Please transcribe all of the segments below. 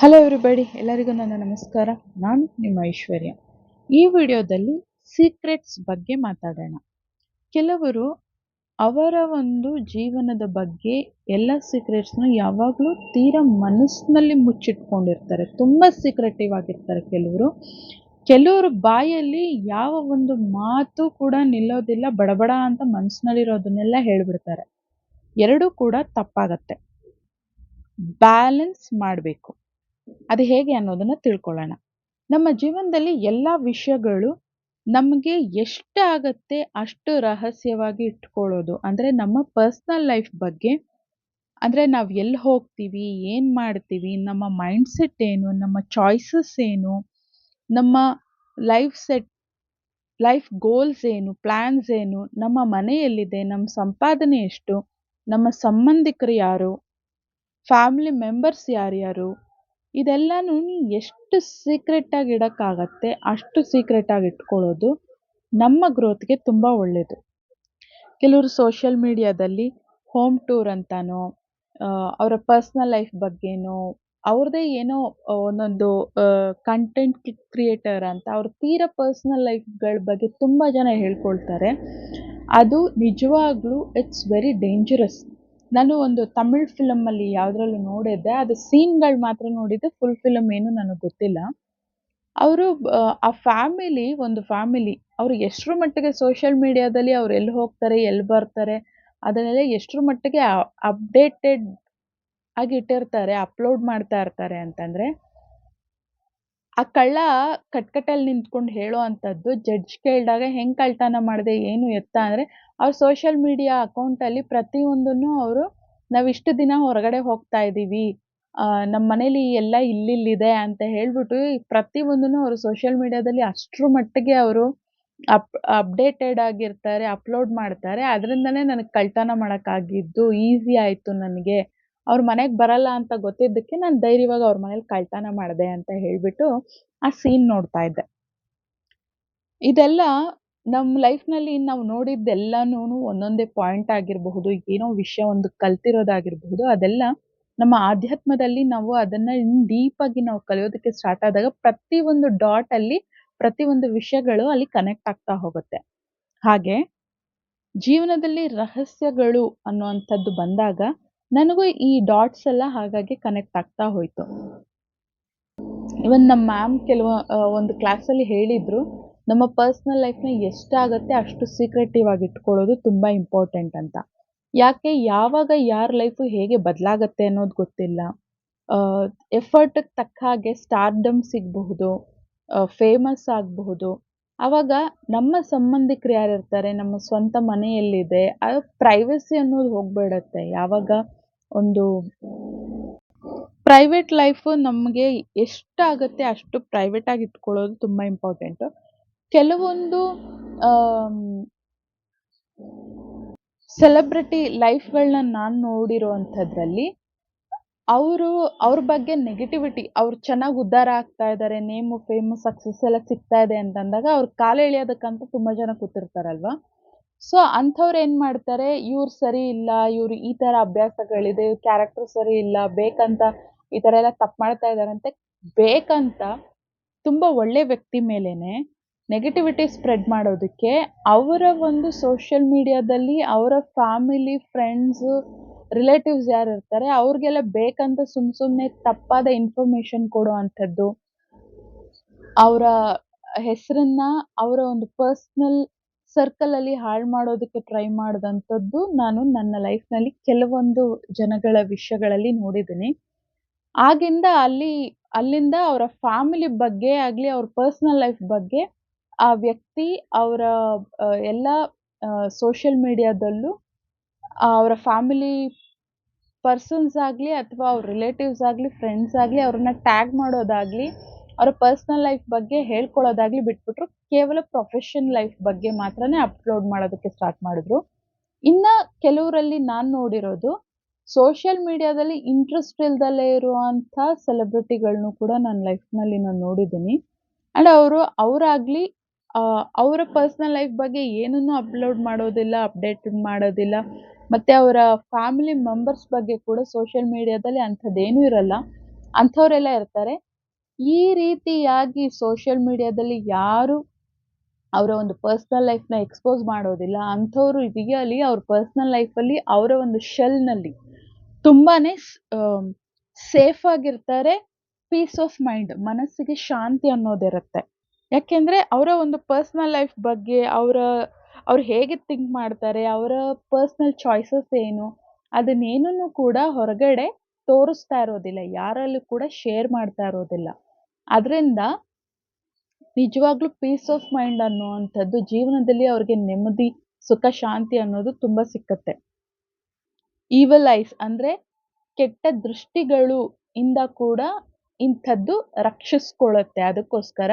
Hello everybody, ಎಲ್ಲರಿಗೂ ನನ್ನ ನಮಸ್ಕಾರ. ನಾನು ನಿಮ್ಮ ಐಶ್ವರ್ಯ. ಈ ವಿಡಿಯೋದಲ್ಲಿ ಸೀಕ್ರೆಟ್ಸ್ ಬಗ್ಗೆ ಮಾತಾಡೋಣ. ಕೆಲವರು ಅವರ ಒಂದು ಜೀವನದ ಬಗ್ಗೆ ಎಲ್ಲ ಸೀಕ್ರೆಟ್ಸ್ನ ಯಾವಾಗಲೂ ತೀರಾ ಮನಸ್ಸಿನಲ್ಲಿ ಮುಚ್ಚಿಟ್ಕೊಂಡಿರ್ತಾರೆ. ತುಂಬ ಸೀಕ್ರೆಟಿವ್ ಆಗಿರ್ತಾರೆ ಕೆಲವರು ಬಾಯಲ್ಲಿ ಯಾವ ಒಂದು ಮಾತು ಕೂಡ ನಿಲ್ಲೋದಿಲ್ಲ, ಬಡಬಡ ಅಂತ ಮನಸ್ಸಿನಲ್ಲಿರೋದನ್ನೆಲ್ಲ ಹೇಳ್ಬಿಡ್ತಾರೆ. ಎರಡೂ ಕೂಡ ತಪ್ಪಾಗತ್ತೆ. ಬ್ಯಾಲೆನ್ಸ್ ಮಾಡಬೇಕು. ಅದು ಹೇಗೆ ಅನ್ನೋದನ್ನ ತಿಳ್ಕೊಳ್ಳೋಣ. ನಮ್ಮ ಜೀವನದಲ್ಲಿ ಎಲ್ಲ ವಿಷಯಗಳು ನಮಗೆ ಎಷ್ಟು ಆಗತ್ತೆ ಅಷ್ಟು ರಹಸ್ಯವಾಗಿ ಇಟ್ಕೊಳ್ಳೋದು. ಅಂದರೆ ನಮ್ಮ ಪರ್ಸ್ನಲ್ ಲೈಫ್ ಬಗ್ಗೆ, ಅಂದರೆ ನಾವು ಎಲ್ಲಿ ಹೋಗ್ತೀವಿ, ಏನು ಮಾಡ್ತೀವಿ, ನಮ್ಮ ಮೈಂಡ್ಸೆಟ್ ಏನು, ನಮ್ಮ ಚಾಯ್ಸಸ್ ಏನು, ನಮ್ಮ ಲೈಫ್ ಗೋಲ್ಸ್ ಏನು, ಪ್ಲ್ಯಾನ್ಸ್ ಏನು, ನಮ್ಮ ಮನೆ ಎಲ್ಲಿದೆ, ನಮ್ಮ ಸಂಪಾದನೆ ಎಷ್ಟು, ನಮ್ಮ ಸಂಬಂಧಿಕರು ಯಾರು, ಫ್ಯಾಮಿಲಿ ಮೆಂಬರ್ಸ್ ಯಾರ್ಯಾರು, ಇದೆಲ್ಲನೂ ಎಷ್ಟು ಸೀಕ್ರೆಟಾಗಿ ಇಡೋಕ್ಕಾಗತ್ತೆ ಅಷ್ಟು ಸೀಕ್ರೆಟಾಗಿ ಇಟ್ಕೊಳ್ಳೋದು ನಮ್ಮ ಗ್ರೋತ್ಗೆ ತುಂಬ ಒಳ್ಳೆಯದು. ಕೆಲವರು ಸೋಷಿಯಲ್ ಮೀಡಿಯಾದಲ್ಲಿ ಹೋಮ್ ಟೂರ್ ಅಂತಾನೋ, ಅವರ ಪರ್ಸ್ನಲ್ ಲೈಫ್ ಬಗ್ಗೆನೋ, ಅವ್ರದ್ದೇ ಏನೋ ಒಂದೊಂದು ಕಂಟೆಂಟ್ ಕ್ರಿಯೇಟರ್ ಅಂತ ಅವ್ರ ತೀರಾ ಪರ್ಸ್ನಲ್ ಲೈಫ್ಗಳ ಬಗ್ಗೆ ತುಂಬ ಜನ ಹೇಳ್ಕೊಳ್ತಾರೆ. ಅದು ನಿಜವಾಗ್ಲೂ ಇಟ್ಸ್ ವೆರಿ ಡೇಂಜರಸ್. ನಾನು ಒಂದು ತಮಿಳ್ ಫಿಲಮಲ್ಲಿ ಯಾವುದ್ರಲ್ಲೂ ನೋಡಿದ್ದೆ. ಅದು ಸೀನ್ಗಳು ಮಾತ್ರ ನೋಡಿದ್ದೆ, ಫುಲ್ ಫಿಲಮ್ ಏನು ನನಗೆ ಗೊತ್ತಿಲ್ಲ. ಅವರು ಆ ಒಂದು ಫ್ಯಾಮಿಲಿ ಅವರು ಎಷ್ಟರ ಮಟ್ಟಿಗೆ ಸೋಷಿಯಲ್ ಮೀಡಿಯಾದಲ್ಲಿ ಅವ್ರು ಎಲ್ಲಿ ಹೋಗ್ತಾರೆ, ಎಲ್ಲಿ ಬರ್ತಾರೆ, ಅದನ್ನೆಲ್ಲ ಎಷ್ಟರ ಮಟ್ಟಿಗೆ ಅಪ್ಡೇಟೆಡ್ ಆಗಿ ಇಟ್ಟಿರ್ತಾರೆ, ಅಪ್ಲೋಡ್ ಮಾಡ್ತಾ ಇರ್ತಾರೆ ಅಂತಂದರೆ, ಆ ಕಳ್ಳ ಕಟ್ಕಟಲ್ಲಿ ನಿಂತ್ಕೊಂಡು ಹೇಳೋ ಅಂಥದ್ದು ಜಡ್ಜ್ ಕೇಳಿದಾಗ ಹೆಂಗೆ ಕಳ್ತನ ಮಾಡಿದೆ, ಏನು ಎತ್ತ ಅಂದರೆ, ಅವ್ರ ಸೋಷಿಯಲ್ ಮೀಡಿಯಾ ಅಕೌಂಟಲ್ಲಿ ಪ್ರತಿಯೊಂದನ್ನು ಅವರು ನಾವಿಷ್ಟು ದಿನ ಹೊರಗಡೆ ಹೋಗ್ತಾ ಇದ್ದೀವಿ, ನಮ್ಮ ಮನೇಲಿ ಎಲ್ಲ ಇಲ್ಲಿಲ್ಲಿದೆ ಅಂತ ಹೇಳ್ಬಿಟ್ಟು ಪ್ರತಿಯೊಂದನ್ನು ಅವರು ಸೋಷಿಯಲ್ ಮೀಡಿಯಾದಲ್ಲಿ ಅಷ್ಟರ ಮಟ್ಟಿಗೆ ಅವರು ಅಪ್ಡೇಟೆಡ್ ಆಗಿರ್ತಾರೆ, ಅಪ್ಲೋಡ್ ಮಾಡ್ತಾರೆ. ಅದರಿಂದನೇ ನನಗೆ ಕಳ್ತನ ಮಾಡೋಕ್ಕಾಗಿದ್ದು, ಈಸಿ ಆಯಿತು ನನಗೆ. ಅವ್ರ ಮನೆಗೆ ಬರಲ್ಲ ಅಂತ ಗೊತ್ತಿದ್ದಕ್ಕೆ ನಾನು ಧೈರ್ಯವಾಗಿ ಅವ್ರ ಮನೇಲಿ ಕಳ್ತನ ಮಾಡಿದೆ ಅಂತ ಹೇಳ್ಬಿಟ್ಟು ಆ ಸೀನ್ ನೋಡ್ತಾ ಇದ್ದೆ. ಇದೆಲ್ಲ ನಮ್ಮ ಲೈಫ್ನಲ್ಲಿ ನಾವು ನೋಡಿದ್ದೆಲ್ಲನೂ ಒಂದೊಂದೇ ಪಾಯಿಂಟ್ ಆಗಿರಬಹುದು, ಏನೋ ವಿಷಯ ಒಂದು ಕಲ್ತಿರೋದಾಗಿರಬಹುದು, ಅದೆಲ್ಲ ನಮ್ಮ ಆಧ್ಯಾತ್ಮದಲ್ಲಿ ನಾವು ಅದನ್ನು ಇನ್ನು ಡೀಪಾಗಿ ನಾವು ಕಲಿಯೋದಕ್ಕೆ ಸ್ಟಾರ್ಟ್ ಆದಾಗ ಪ್ರತಿಯೊಂದು ಡಾಟಲ್ಲಿ ಪ್ರತಿಯೊಂದು ವಿಷಯಗಳು ಅಲ್ಲಿ ಕನೆಕ್ಟ್ ಆಗ್ತಾ ಹೋಗುತ್ತೆ. ಹಾಗೆ ಜೀವನದಲ್ಲಿ ರಹಸ್ಯಗಳು ಅನ್ನುವಂಥದ್ದು ಬಂದಾಗ ನನಗೂ ಈ ಡಾಟ್ಸ್ ಎಲ್ಲ ಹಾಗಾಗಿ ಕನೆಕ್ಟ್ ಆಗ್ತಾ ಹೋಯಿತು. ಇವನ್ ನಮ್ಮ ಮ್ಯಾಮ್ ಒಂದು ಕ್ಲಾಸಲ್ಲಿ ಹೇಳಿದರು, ನಮ್ಮ ಪರ್ಸ್ನಲ್ ಲೈಫ್ನ ಎಷ್ಟಾಗತ್ತೆ ಅಷ್ಟು ಸೀಕ್ರೆಟಿವ್ ಆಗಿ ಇಟ್ಕೊಳ್ಳೋದು ತುಂಬ ಇಂಪಾರ್ಟೆಂಟ್ ಅಂತ. ಯಾಕೆ, ಯಾವಾಗ ಯಾರ ಲೈಫು ಹೇಗೆ ಬದಲಾಗತ್ತೆ ಅನ್ನೋದು ಗೊತ್ತಿಲ್ಲ. ಎಫರ್ಟಿಗೆ ತಕ್ಕ ಹಾಗೆ ಸ್ಟಾರ್ಡಮ್ ಸಿಗಬಹುದು, ಫೇಮಸ್ ಆಗಬಹುದು. ಆವಾಗ ನಮ್ಮ ಸಂಬಂಧಿಕರು ಯಾರಿರ್ತಾರೆ, ನಮ್ಮ ಸ್ವಂತ ಮನೆ ಎಲ್ಲಿದೆ, ಅದು ಪ್ರೈವಸಿ ಅನ್ನೋದು ಹೋಗ್ಬಿಡತ್ತೆ. ಯಾವಾಗ ಒಂದು ಪ್ರೈವೇಟ್ ಲೈಫು ನಮಗೆ ಎಷ್ಟಾಗತ್ತೆ ಅಷ್ಟು ಪ್ರೈವೇಟಾಗಿ ಇಟ್ಕೊಳ್ಳೋದು ತುಂಬ ಇಂಪಾರ್ಟೆಂಟು. ಕೆಲವೊಂದು ಸೆಲೆಬ್ರಿಟಿ ಲೈಫ್ಗಳನ್ನ ನಾನು ನೋಡಿರೋ ಅಂಥದ್ರಲ್ಲಿ ಅವ್ರ ಬಗ್ಗೆ ನೆಗೆಟಿವಿಟಿ, ಅವ್ರು ಚೆನ್ನಾಗಿ ಉದ್ಧಾರ ಆಗ್ತಾ ಇದ್ದಾರೆ, ನೇಮು ಫೇಮು ಸಕ್ಸಸ್ ಎಲ್ಲ ಸಿಗ್ತಾ ಇದೆ ಅಂತಂದಾಗ ಅವ್ರ ಕಾಲು ಎಳೆಯೋದಕ್ಕಂತ ತುಂಬ ಜನ ಕೂತಿರ್ತಾರಲ್ವ. ಸೊ ಅಂಥವ್ರು ಏನು ಮಾಡ್ತಾರೆ, ಇವ್ರು ಸರಿ ಇಲ್ಲ, ಇವ್ರು ಈ ಥರ ಅಭ್ಯಾಸಗಳಿದೆ, ಇವ್ರ ಕ್ಯಾರೆಕ್ಟರ್ ಸರಿ ಇಲ್ಲ, ಬೇಕಂತ ಈ ಥರ ಎಲ್ಲ ತಪ್ಪು ಮಾಡ್ತಾ ಇದ್ದಾರಂತೆ ಬೇಕಂತ ತುಂಬ ಒಳ್ಳೆ ವ್ಯಕ್ತಿ ಮೇಲೇನೆ ನೆಗೆಟಿವಿಟಿ ಸ್ಪ್ರೆಡ್ ಮಾಡೋದಕ್ಕೆ ಅವರ ಒಂದು ಸೋಷಿಯಲ್ ಮೀಡಿಯಾದಲ್ಲಿ ಅವರ ಫ್ಯಾಮಿಲಿ, ಫ್ರೆಂಡ್ಸು, ರಿಲೇಟಿವ್ಸ್ ಯಾರು ಇರ್ತಾರೆ ಅವ್ರಿಗೆಲ್ಲ ಬೇಕಂತ ಸುಮ್ಮನೆ ತಪ್ಪಾದ ಇನ್ಫಾರ್ಮೇಷನ್ ಕೊಡೋ ಅಂಥದ್ದು, ಅವರ ಹೆಸರನ್ನ ಅವರ ಒಂದು ಪರ್ಸ್ನಲ್ ಸರ್ಕಲಲ್ಲಿ ಹಾಳು ಮಾಡೋದಕ್ಕೆ ಟ್ರೈ ಮಾಡಿದಂಥದ್ದು ನಾನು ನನ್ನ ಲೈಫ್ನಲ್ಲಿ ಕೆಲವೊಂದು ಜನಗಳ ವಿಷಯಗಳಲ್ಲಿ ನೋಡಿದ್ದೀನಿ. ಆಗಿಂದ ಅಲ್ಲಿಂದ ಅವರ ಫ್ಯಾಮಿಲಿ ಬಗ್ಗೆ ಆಗಲಿ, ಅವ್ರ ಪರ್ಸ್ನಲ್ ಲೈಫ್ ಬಗ್ಗೆ ಆ ವ್ಯಕ್ತಿ ಅವರ ಎಲ್ಲ ಸೋಷಿಯಲ್ ಮೀಡಿಯಾದಲ್ಲೂ ಅವರ ಫ್ಯಾಮಿಲಿ ಪರ್ಸನ್ಸ್ ಆಗಲಿ ಅಥವಾ ಅವ್ರ ರಿಲೇಟಿವ್ಸ್ ಆಗಲಿ, ಫ್ರೆಂಡ್ಸ್ ಆಗಲಿ ಅವ್ರನ್ನ ಟ್ಯಾಗ್ ಮಾಡೋದಾಗಲಿ, ಅವರ ಪರ್ಸ್ನಲ್ ಲೈಫ್ ಬಗ್ಗೆ ಹೇಳ್ಕೊಳ್ಳೋದಾಗಲಿ ಬಿಟ್ಬಿಟ್ರು. ಕೇವಲ ಪ್ರೊಫೆಷನ್ ಲೈಫ್ ಬಗ್ಗೆ ಮಾತ್ರನೇ ಅಪ್ಲೋಡ್ ಮಾಡೋದಕ್ಕೆ ಸ್ಟಾರ್ಟ್ ಮಾಡಿದ್ರು. ಇನ್ನು ಕೆಲವರಲ್ಲಿ ನಾನು ನೋಡಿರೋದು ಸೋಷಿಯಲ್ ಮೀಡಿಯಾದಲ್ಲಿ ಇಂಟ್ರೆಸ್ಟ್ ಇಲ್ದಲೇ ಇರುವಂಥ ಸೆಲೆಬ್ರಿಟಿಗಳನ್ನೂ ಕೂಡ ನನ್ನ ಲೈಫ್ನಲ್ಲಿ ನಾನು ನೋಡಿದ್ದೀನಿ. ಆ್ಯಂಡ್ ಅವರಾಗಲಿ ಅವರ ಪರ್ಸ್ನಲ್ ಲೈಫ್ ಬಗ್ಗೆ ಏನನ್ನೂ ಅಪ್ಲೋಡ್ ಮಾಡೋದಿಲ್ಲ, ಅಪ್ಡೇಟ್ ಮಾಡೋದಿಲ್ಲ. ಮತ್ತು ಅವರ ಫ್ಯಾಮಿಲಿ ಮೆಂಬರ್ಸ್ ಬಗ್ಗೆ ಕೂಡ ಸೋಷಿಯಲ್ ಮೀಡಿಯಾದಲ್ಲಿ ಅಂಥದ್ದೇನೂ ಇರಲ್ಲ. ಅಂಥವರೆಲ್ಲ ಇರ್ತಾರೆ. ಈ ರೀತಿಯಾಗಿ ಸೋಷಿಯಲ್ ಮೀಡಿಯಾದಲ್ಲಿ ಯಾರು ಅವರ ಒಂದು ಪರ್ಸನಲ್ ಲೈಫ್‌ನ ಎಕ್ಸ್‌ಪೋಸ್ ಮಾಡೋದಿಲ್ಲ. ಅಂಥವ್ರು ರಿಯಲಿ ಅವ್ರ ಪರ್ಸನಲ್ ಲೈಫಲ್ಲಿ ಅವರ ಒಂದು ಶೆಲ್‌ನಲ್ಲಿ ತುಂಬಾನೇ ಸೇಫ್ ಆಗಿರ್ತಾರೆ. ಪೀಸ್ ಆಫ್ ಮೈಂಡ್ ಮನಸ್ಸಿಗೆ ಶಾಂತಿ ಅನ್ನೋದಿರುತ್ತೆ. ಯಾಕೆಂದ್ರೆ ಅವರ ಒಂದು ಪರ್ಸನಲ್ ಲೈಫ್ ಬಗ್ಗೆ ಅವ್ರು ಹೇಗೆ ಥಿಂಕ್ ಮಾಡ್ತಾರೆ, ಅವರ ಪರ್ಸನಲ್ ಚಾಯ್ಸಸ್ ಏನು, ಅದನ್ನೇನನ್ನು ಕೂಡ ಹೊರಗಡೆ ತೋರಿಸ್ತಾ ಇರೋದಿಲ್ಲ. ಯಾರಲ್ಲೂ ಕೂಡ ಶೇರ್ ಮಾಡ್ತಾ ಇರೋದಿಲ್ಲ. ಅದರಿಂದ ನಿಜವಾಗ್ಲೂ ಪೀಸ್ ಆಫ್ ಮೈಂಡ್ ಅನ್ನುವಂಥದ್ದು ಜೀವನದಲ್ಲಿ ಅವ್ರಿಗೆ ನೆಮ್ಮದಿ, ಸುಖ, ಶಾಂತಿ ಅನ್ನೋದು ತುಂಬಾ ಸಿಕ್ಕತ್ತೆ. ಈವಿಲ್ ಐಸ್ ಅಂದ್ರೆ ಕೆಟ್ಟ ದೃಷ್ಟಿಗಳು ಇಂದ ಕೂಡ ಇಂಥದ್ದು ರಕ್ಷಿಸ್ಕೊಳ್ಳುತ್ತೆ. ಅದಕ್ಕೋಸ್ಕರ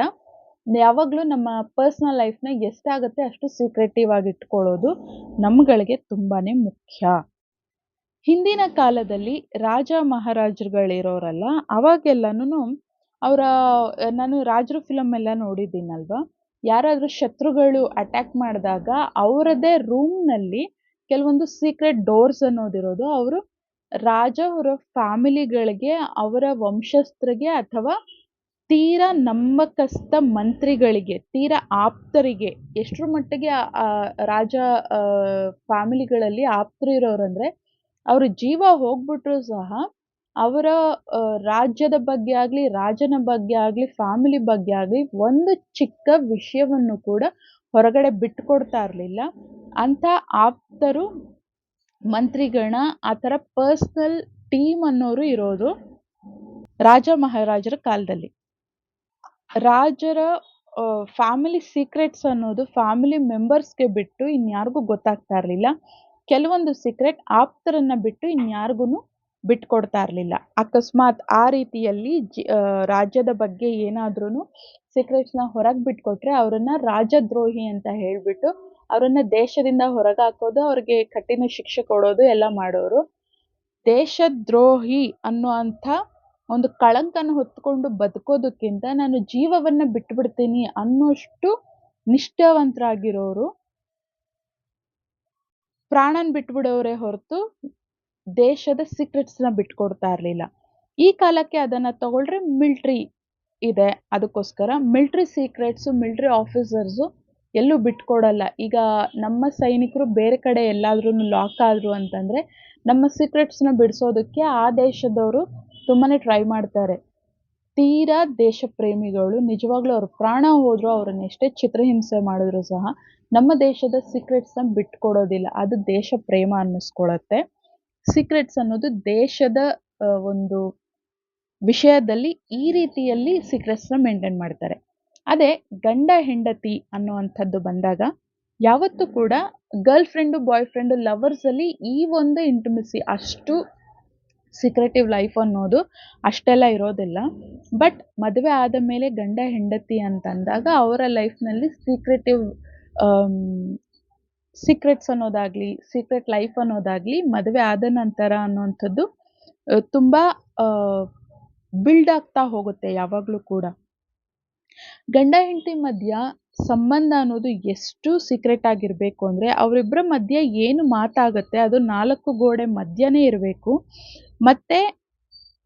ಯಾವಾಗ್ಲೂ ನಮ್ಮ ಪರ್ಸನಲ್ ಲೈಫ್‌ನ ಎಷ್ಟಾಗತ್ತೆ ಅಷ್ಟು ಸೀಕ್ರೆಟಿವ್ ಆಗಿ ಇಟ್ಕೊಳ್ಳೋದು ನಮ್ಗಳಿಗೆ ತುಂಬಾನೇ ಮುಖ್ಯ. ಹಿಂದಿನ ಕಾಲದಲ್ಲಿ ರಾಜ ಮಹಾರಾಜರುಗಳಿರೋರಲ್ಲ, ಅವಾಗೆಲ್ಲನೂ ಅವರ ನಾನು ರಾಜರು ಫಿಲಮ್ ಎಲ್ಲ ನೋಡಿದ್ದೀನಲ್ವಾ, ಯಾರಾದ್ರೂ ಶತ್ರುಗಳು ಅಟ್ಯಾಕ್ ಮಾಡಿದಾಗ ಅವರದ್ದೇ ರೂಮ್‌ನಲ್ಲಿ ಕೆಲವೊಂದು ಸೀಕ್ರೆಟ್ ಡೋರ್ಸ್ ಅನ್ನೋದಿರೋದು. ಅವರು ರಾಜ ಅವರ ಫ್ಯಾಮಿಲಿಗಳಿಗೆ, ಅವರ ವಂಶಸ್ಥರಿಗೆ ಅಥವಾ ತೀರಾ ನಂಬಕಸ್ಥ ಮಂತ್ರಿಗಳಿಗೆ, ತೀರಾ ಆಪ್ತರಿಗೆ ಎಷ್ಟ್ರ ಮಟ್ಟಿಗೆ ರಾಜ ಫ್ಯಾಮಿಲಿಗಳಲ್ಲಿ ಆಪ್ತರು ಇರೋರಂದ್ರೆ, ಅವ್ರ ಜೀವ ಹೋಗ್ಬಿಟ್ರೂ ಸಹ ಅವರ ರಾಜ್ಯದ ಬಗ್ಗೆ ಆಗ್ಲಿ, ರಾಜನ ಬಗ್ಗೆ ಆಗ್ಲಿ, ಫ್ಯಾಮಿಲಿ ಬಗ್ಗೆ ಆಗ್ಲಿ ಒಂದು ಚಿಕ್ಕ ವಿಷಯವನ್ನು ಕೂಡ ಹೊರಗಡೆ ಬಿಟ್ಕೊಡ್ತಾ ಇರ್ಲಿಲ್ಲ. ಅಂಥ ಆಪ್ತರು, ಮಂತ್ರಿಗಣ, ಆ ಥರ ಪರ್ಸನಲ್ ಟೀಮ್ ಅನ್ನೋರು ಇರೋದು ರಾಜ ಮಹಾರಾಜರ ಕಾಲದಲ್ಲಿ. ರಾಜರ ಫ್ಯಾಮಿಲಿ ಸೀಕ್ರೆಟ್ಸ್ ಅನ್ನೋದು ಫ್ಯಾಮಿಲಿ ಮೆಂಬರ್ಸ್‌ಗೆ ಬಿಟ್ಟು ಇನ್ಯಾರಿಗೂ ಗೊತ್ತಾಗ್ತಾ ಇರ್ಲಿಲ್ಲ. ಕೆಲವೊಂದು ಸೀಕ್ರೆಟ್ ಆಪ್ತರನ್ನ ಬಿಟ್ಟು ಇನ್ಯಾರಿಗೂನು ಬಿಟ್ಕೊಡ್ತಾ ಇರ್ಲಿಲ್ಲ. ಅಕಸ್ಮಾತ್ ಆ ರೀತಿಯಲ್ಲಿ ರಾಜ್ಯದ ಬಗ್ಗೆ ಏನಾದ್ರೂನು ಸೀಕ್ರೆಟ್ಸ್‌ನ ಹೊರಗ್ ಬಿಟ್ಕೊಟ್ರೆ ಅವರನ್ನ ರಾಜದ್ರೋಹಿ ಅಂತ ಹೇಳ್ಬಿಟ್ಟು ಅವರನ್ನ ದೇಶದಿಂದ ಹೊರಗಾಕೋದು, ಅವ್ರಿಗೆ ಕಠಿಣ ಶಿಕ್ಷೆ ಕೊಡೋದು ಎಲ್ಲ ಮಾಡೋರು. ದೇಶದ್ರೋಹಿ ಅನ್ನುವಂಥ ಒಂದು ಕಳಂಕನ ಹೊತ್ಕೊಂಡು ಬದುಕೋದಕ್ಕಿಂತ ನಾನು ಜೀವವನ್ನ ಬಿಟ್ಬಿಡ್ತೀನಿ ಅನ್ನೋಷ್ಟು ನಿಷ್ಠಾವಂತರಾಗಿರೋರು ಪ್ರಾಣನ್ ಬಿಟ್ಬಿಡೋರೇ ಹೊರತು ದೇಶದ ಸೀಕ್ರೆಟ್ಸ್‌ನ ಬಿಟ್ಕೊಡ್ತಾ ಇರ್ಲಿಲ್ಲ. ಈ ಕಾಲಕ್ಕೆ ಅದನ್ನ ತಗೊಳ್ರೆ ಮಿಲಿಟರಿ ಇದೆ. ಅದಕ್ಕೋಸ್ಕರ ಮಿಲಿಟರಿ ಸೀಕ್ರೆಟ್ಸು, ಮಿಲಿಟರಿ ಆಫೀಸರ್ಸು ಎಲ್ಲೂ ಬಿಟ್ಕೊಡಲ್ಲ. ಈಗ ನಮ್ಮ ಸೈನಿಕರು ಬೇರೆ ಕಡೆ ಎಲ್ಲಾದ್ರೂನು ಲಾಕ್ ಆದ್ರು ಅಂತಂದ್ರೆ ನಮ್ಮ ಸೀಕ್ರೆಟ್ಸ್‌ನ ಬಿಡಿಸೋದಕ್ಕೆ ಆ ದೇಶದವರು ತುಂಬಾನೇ ಟ್ರೈ ಮಾಡ್ತಾರೆ. ತೀರಾ ದೇಶ ಪ್ರೇಮಿಗಳು ನಿಜವಾಗ್ಲೂ ಅವ್ರ ಪ್ರಾಣ ಹೋದ್ರು, ಅವ್ರನ್ನ ಎಷ್ಟೇ ಚಿತ್ರಹಿಂಸೆ ಮಾಡಿದ್ರು ಸಹ ನಮ್ಮ ದೇಶದ ಸೀಕ್ರೆಟ್ಸ್‌ನ ಬಿಟ್ಕೊಡೋದಿಲ್ಲ. ಅದು ದೇಶ ಪ್ರೇಮ ಅನ್ನಿಸ್ಕೊಳತ್ತೆ. ಸೀಕ್ರೆಟ್ಸ್ ಅನ್ನೋದು ದೇಶದ ಒಂದು ವಿಷಯದಲ್ಲಿ ಈ ರೀತಿಯಲ್ಲಿ ಸೀಕ್ರೆಟ್ಸ್‌ನ ಮೇಂಟೈನ್ ಮಾಡ್ತಾರೆ. ಅದೇ ಗಂಡ ಹೆಂಡತಿ ಅನ್ನುವಂಥದ್ದು ಬಂದಾಗ ಯಾವತ್ತೂ ಕೂಡ ಗರ್ಲ್ ಫ್ರೆಂಡು, ಬಾಯ್ ಫ್ರೆಂಡು, ಲವರ್ಸಲ್ಲಿ ಈ ಒಂದು ಇಂಟಿಮೆಸಿ ಅಷ್ಟು ಸೀಕ್ರೆಟಿವ್ ಲೈಫ್ ಅನ್ನೋದು ಅಷ್ಟೆಲ್ಲ ಇರೋದಿಲ್ಲ. ಬಟ್ ಮದುವೆ ಆದ ಮೇಲೆ ಗಂಡ ಹೆಂಡತಿ ಅಂತಂದಾಗ ಅವರ ಲೈಫ್‌ನಲ್ಲಿ ಸೀಕ್ರೆಟ್ಸ್ ಅನ್ನೋದಾಗ್ಲಿ, ಸೀಕ್ರೆಟ್ ಲೈಫ್ ಅನ್ನೋದಾಗ್ಲಿ ಮದುವೆ ಆದ ನಂತರ ಅನ್ನುವಂಥದ್ದು ತುಂಬಾ ಬಿಲ್ಡ್ ಆಗ್ತಾ ಹೋಗುತ್ತೆ ಯಾವಾಗ್ಲೂ ಕೂಡ. ಗಂಡ ಹೆಂಡತಿ ಮಧ್ಯ ಸಂಬಂಧ ಅನ್ನೋದು ಎಷ್ಟು ಸೀಕ್ರೆಟ್ ಆಗಿರ್ಬೇಕು ಅಂದ್ರೆ ಅವರಿಬ್ಬರ ಮಧ್ಯೆ ಏನು ಮಾತಾಗತ್ತೆ ಅದು 4 ಗೋಡೆ ಮಧ್ಯನೇ ಇರಬೇಕು. ಮತ್ತೆ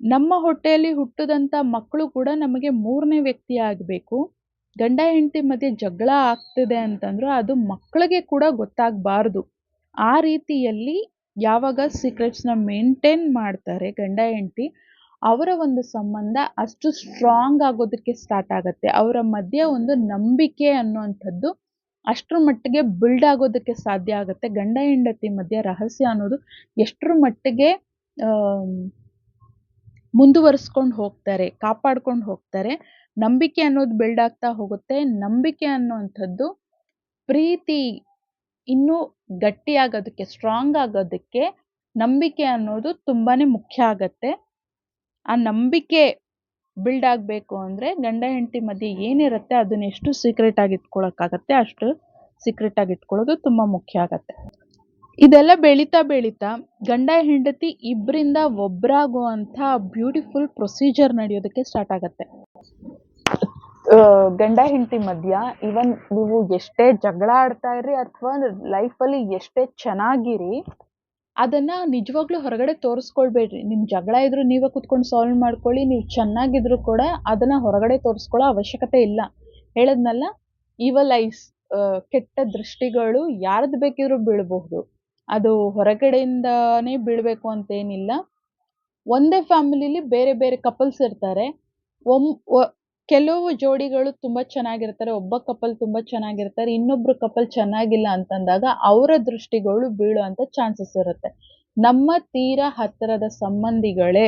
ನಮ್ಮ ಹೊಟ್ಟೆಯಲ್ಲಿ ಹುಟ್ಟಿದಂಥ ಮಕ್ಕಳು ಕೂಡ ನಮಗೆ 3ನೇ ವ್ಯಕ್ತಿ ಆಗಬೇಕು. ಗಂಡ ಹೆಂಡತಿ ಮಧ್ಯೆ ಜಗಳ ಆಗ್ತಿದೆ ಅಂತಂದ್ರೆ ಅದು ಮಕ್ಕಳಿಗೆ ಕೂಡ ಗೊತ್ತಾಗಬಾರ್ದು. ಆ ರೀತಿಯಲ್ಲಿ ಯಾವಾಗ ಸೀಕ್ರೆಟ್ಸ್‌ನ ಮೇಂಟೈನ್ ಮಾಡ್ತಾರೆ ಗಂಡ ಹೆಂಡತಿ, ಅವರ ಒಂದು ಸಂಬಂಧ ಅಷ್ಟು ಸ್ಟ್ರಾಂಗ್ ಆಗೋದಕ್ಕೆ ಸ್ಟಾರ್ಟ್ ಆಗತ್ತೆ. ಅವರ ಮಧ್ಯೆ ಒಂದು ನಂಬಿಕೆ ಅನ್ನುವಂಥದ್ದು ಅಷ್ಟ್ರ ಮಟ್ಟಿಗೆ ಬಿಲ್ಡ್ ಆಗೋದಕ್ಕೆ ಸಾಧ್ಯ ಆಗತ್ತೆ. ಗಂಡ ಹೆಂಡತಿ ಮಧ್ಯೆ ರಹಸ್ಯ ಅನ್ನೋದು ಎಷ್ಟ್ರ ಮಟ್ಟಿಗೆ ಮುಂದುವರಿಸ್ಕೊಂಡು ಹೋಗ್ತಾರೆ, ಕಾಪಾಡ್ಕೊಂಡು ಹೋಗ್ತಾರೆ. ನಂಬಿಕೆ ಅನ್ನೋದು ಬಿಲ್ಡ್ ಆಗ್ತಾ ಹೋಗುತ್ತೆ. ನಂಬಿಕೆ ಅನ್ನುವಂಥದ್ದು ಪ್ರೀತಿ ಇನ್ನೂ ಗಟ್ಟಿಯಾಗೋದಕ್ಕೆ, ಸ್ಟ್ರಾಂಗ್ ಆಗೋದಕ್ಕೆ ನಂಬಿಕೆ ಅನ್ನೋದು ತುಂಬಾನೇ ಮುಖ್ಯ ಆಗತ್ತೆ. ಆ ನಂಬಿಕೆ ಬಿಲ್ಡ್ ಆಗಬೇಕು ಅಂದ್ರೆ ಗಂಡ ಹೆಂಡತಿ ಮಧ್ಯೆ ಏನಿರುತ್ತೆ ಅದನ್ನ ಎಷ್ಟು ಸೀಕ್ರೆಟ್ ಆಗಿ ಇಟ್ಕೊಳಕ್ಕಾಗತ್ತೆ ಅಷ್ಟು ಸೀಕ್ರೆಟ್ ಆಗಿ ಇಟ್ಕೊಳ್ಳೋದು ತುಂಬಾ ಮುಖ್ಯ ಆಗತ್ತೆ. ಇದೆಲ್ಲ ಬೆಳೀತಾ ಬೆಳೀತಾ ಗಂಡ ಹೆಂಡತಿ ಇಬ್ಬರಿಂದ ಒಬ್ಬರಾಗುವಂಥ ಬ್ಯೂಟಿಫುಲ್ ಪ್ರೊಸೀಜರ್ ನಡೆಯೋದಕ್ಕೆ ಸ್ಟಾರ್ಟ್ ಆಗತ್ತೆ. ಗಂಡ ಹೆಂಡತಿ ಮಧ್ಯ ಈವನ್ ನೀವು ಎಷ್ಟೇ ಜಗಳ ಆಡ್ತಾ ಇರಿ ಅಥವಾ ಲೈಫಲ್ಲಿ ಎಷ್ಟೇ ಚೆನ್ನಾಗಿರಿ, ಅದನ್ನ ನಿಜವಾಗ್ಲೂ ಹೊರಗಡೆ ತೋರಿಸ್ಕೊಳ್ಬೇಡ್ರಿ. ನಿಮ್ ಜಗಳ ಇದ್ರೂ ನೀವೇ ಕುತ್ಕೊಂಡು ಸಾಲ್ವ್ ಮಾಡ್ಕೊಳ್ಳಿ. ನೀವು ಚೆನ್ನಾಗಿದ್ರು ಕೂಡ ಅದನ್ನ ಹೊರಗಡೆ ತೋರಿಸ್ಕೊಳ್ಳೋ ಅವಶ್ಯಕತೆ ಇಲ್ಲ. ಹೇಳದ್ನಲ್ಲ, ಈವಲ್ ಐಸ್ ಕೆಟ್ಟ ದೃಷ್ಟಿಗಳು ಯಾರದ್ ಬೇಕಿದ್ರೂ ಬೀಳ್ಬಹುದು. ಅದು ಹೊರಗಡೆಯಿಂದಾನೇ ಬೀಳ್ಬೇಕು ಅಂತೇನಿಲ್ಲ. ಒಂದೇ ಫ್ಯಾಮಿಲಿಲಿ ಬೇರೆ ಬೇರೆ ಕಪಲ್ಸ್ ಇರ್ತಾರೆ. ಒಮ್ ಒ ಕೆಲವು ಜೋಡಿಗಳು ತುಂಬಾ ಚೆನ್ನಾಗಿರ್ತಾರೆ. ಒಬ್ಬ ಕಪಲ್ ತುಂಬಾ ಚೆನ್ನಾಗಿರ್ತಾರೆ. ಇನ್ನೊಬ್ರು ಕಪಲ್ ಚೆನ್ನಾಗಿಲ್ಲ ಅಂತಂದಾಗ ಅವರ ದೃಷ್ಟಿಗಳು ಬೀಳುವಂತ ಚಾನ್ಸಸ್ ಇರುತ್ತೆ. ನಮ್ಮ ತೀರಾ ಹತ್ತಿರದ ಸಂಬಂಧಿಗಳೇ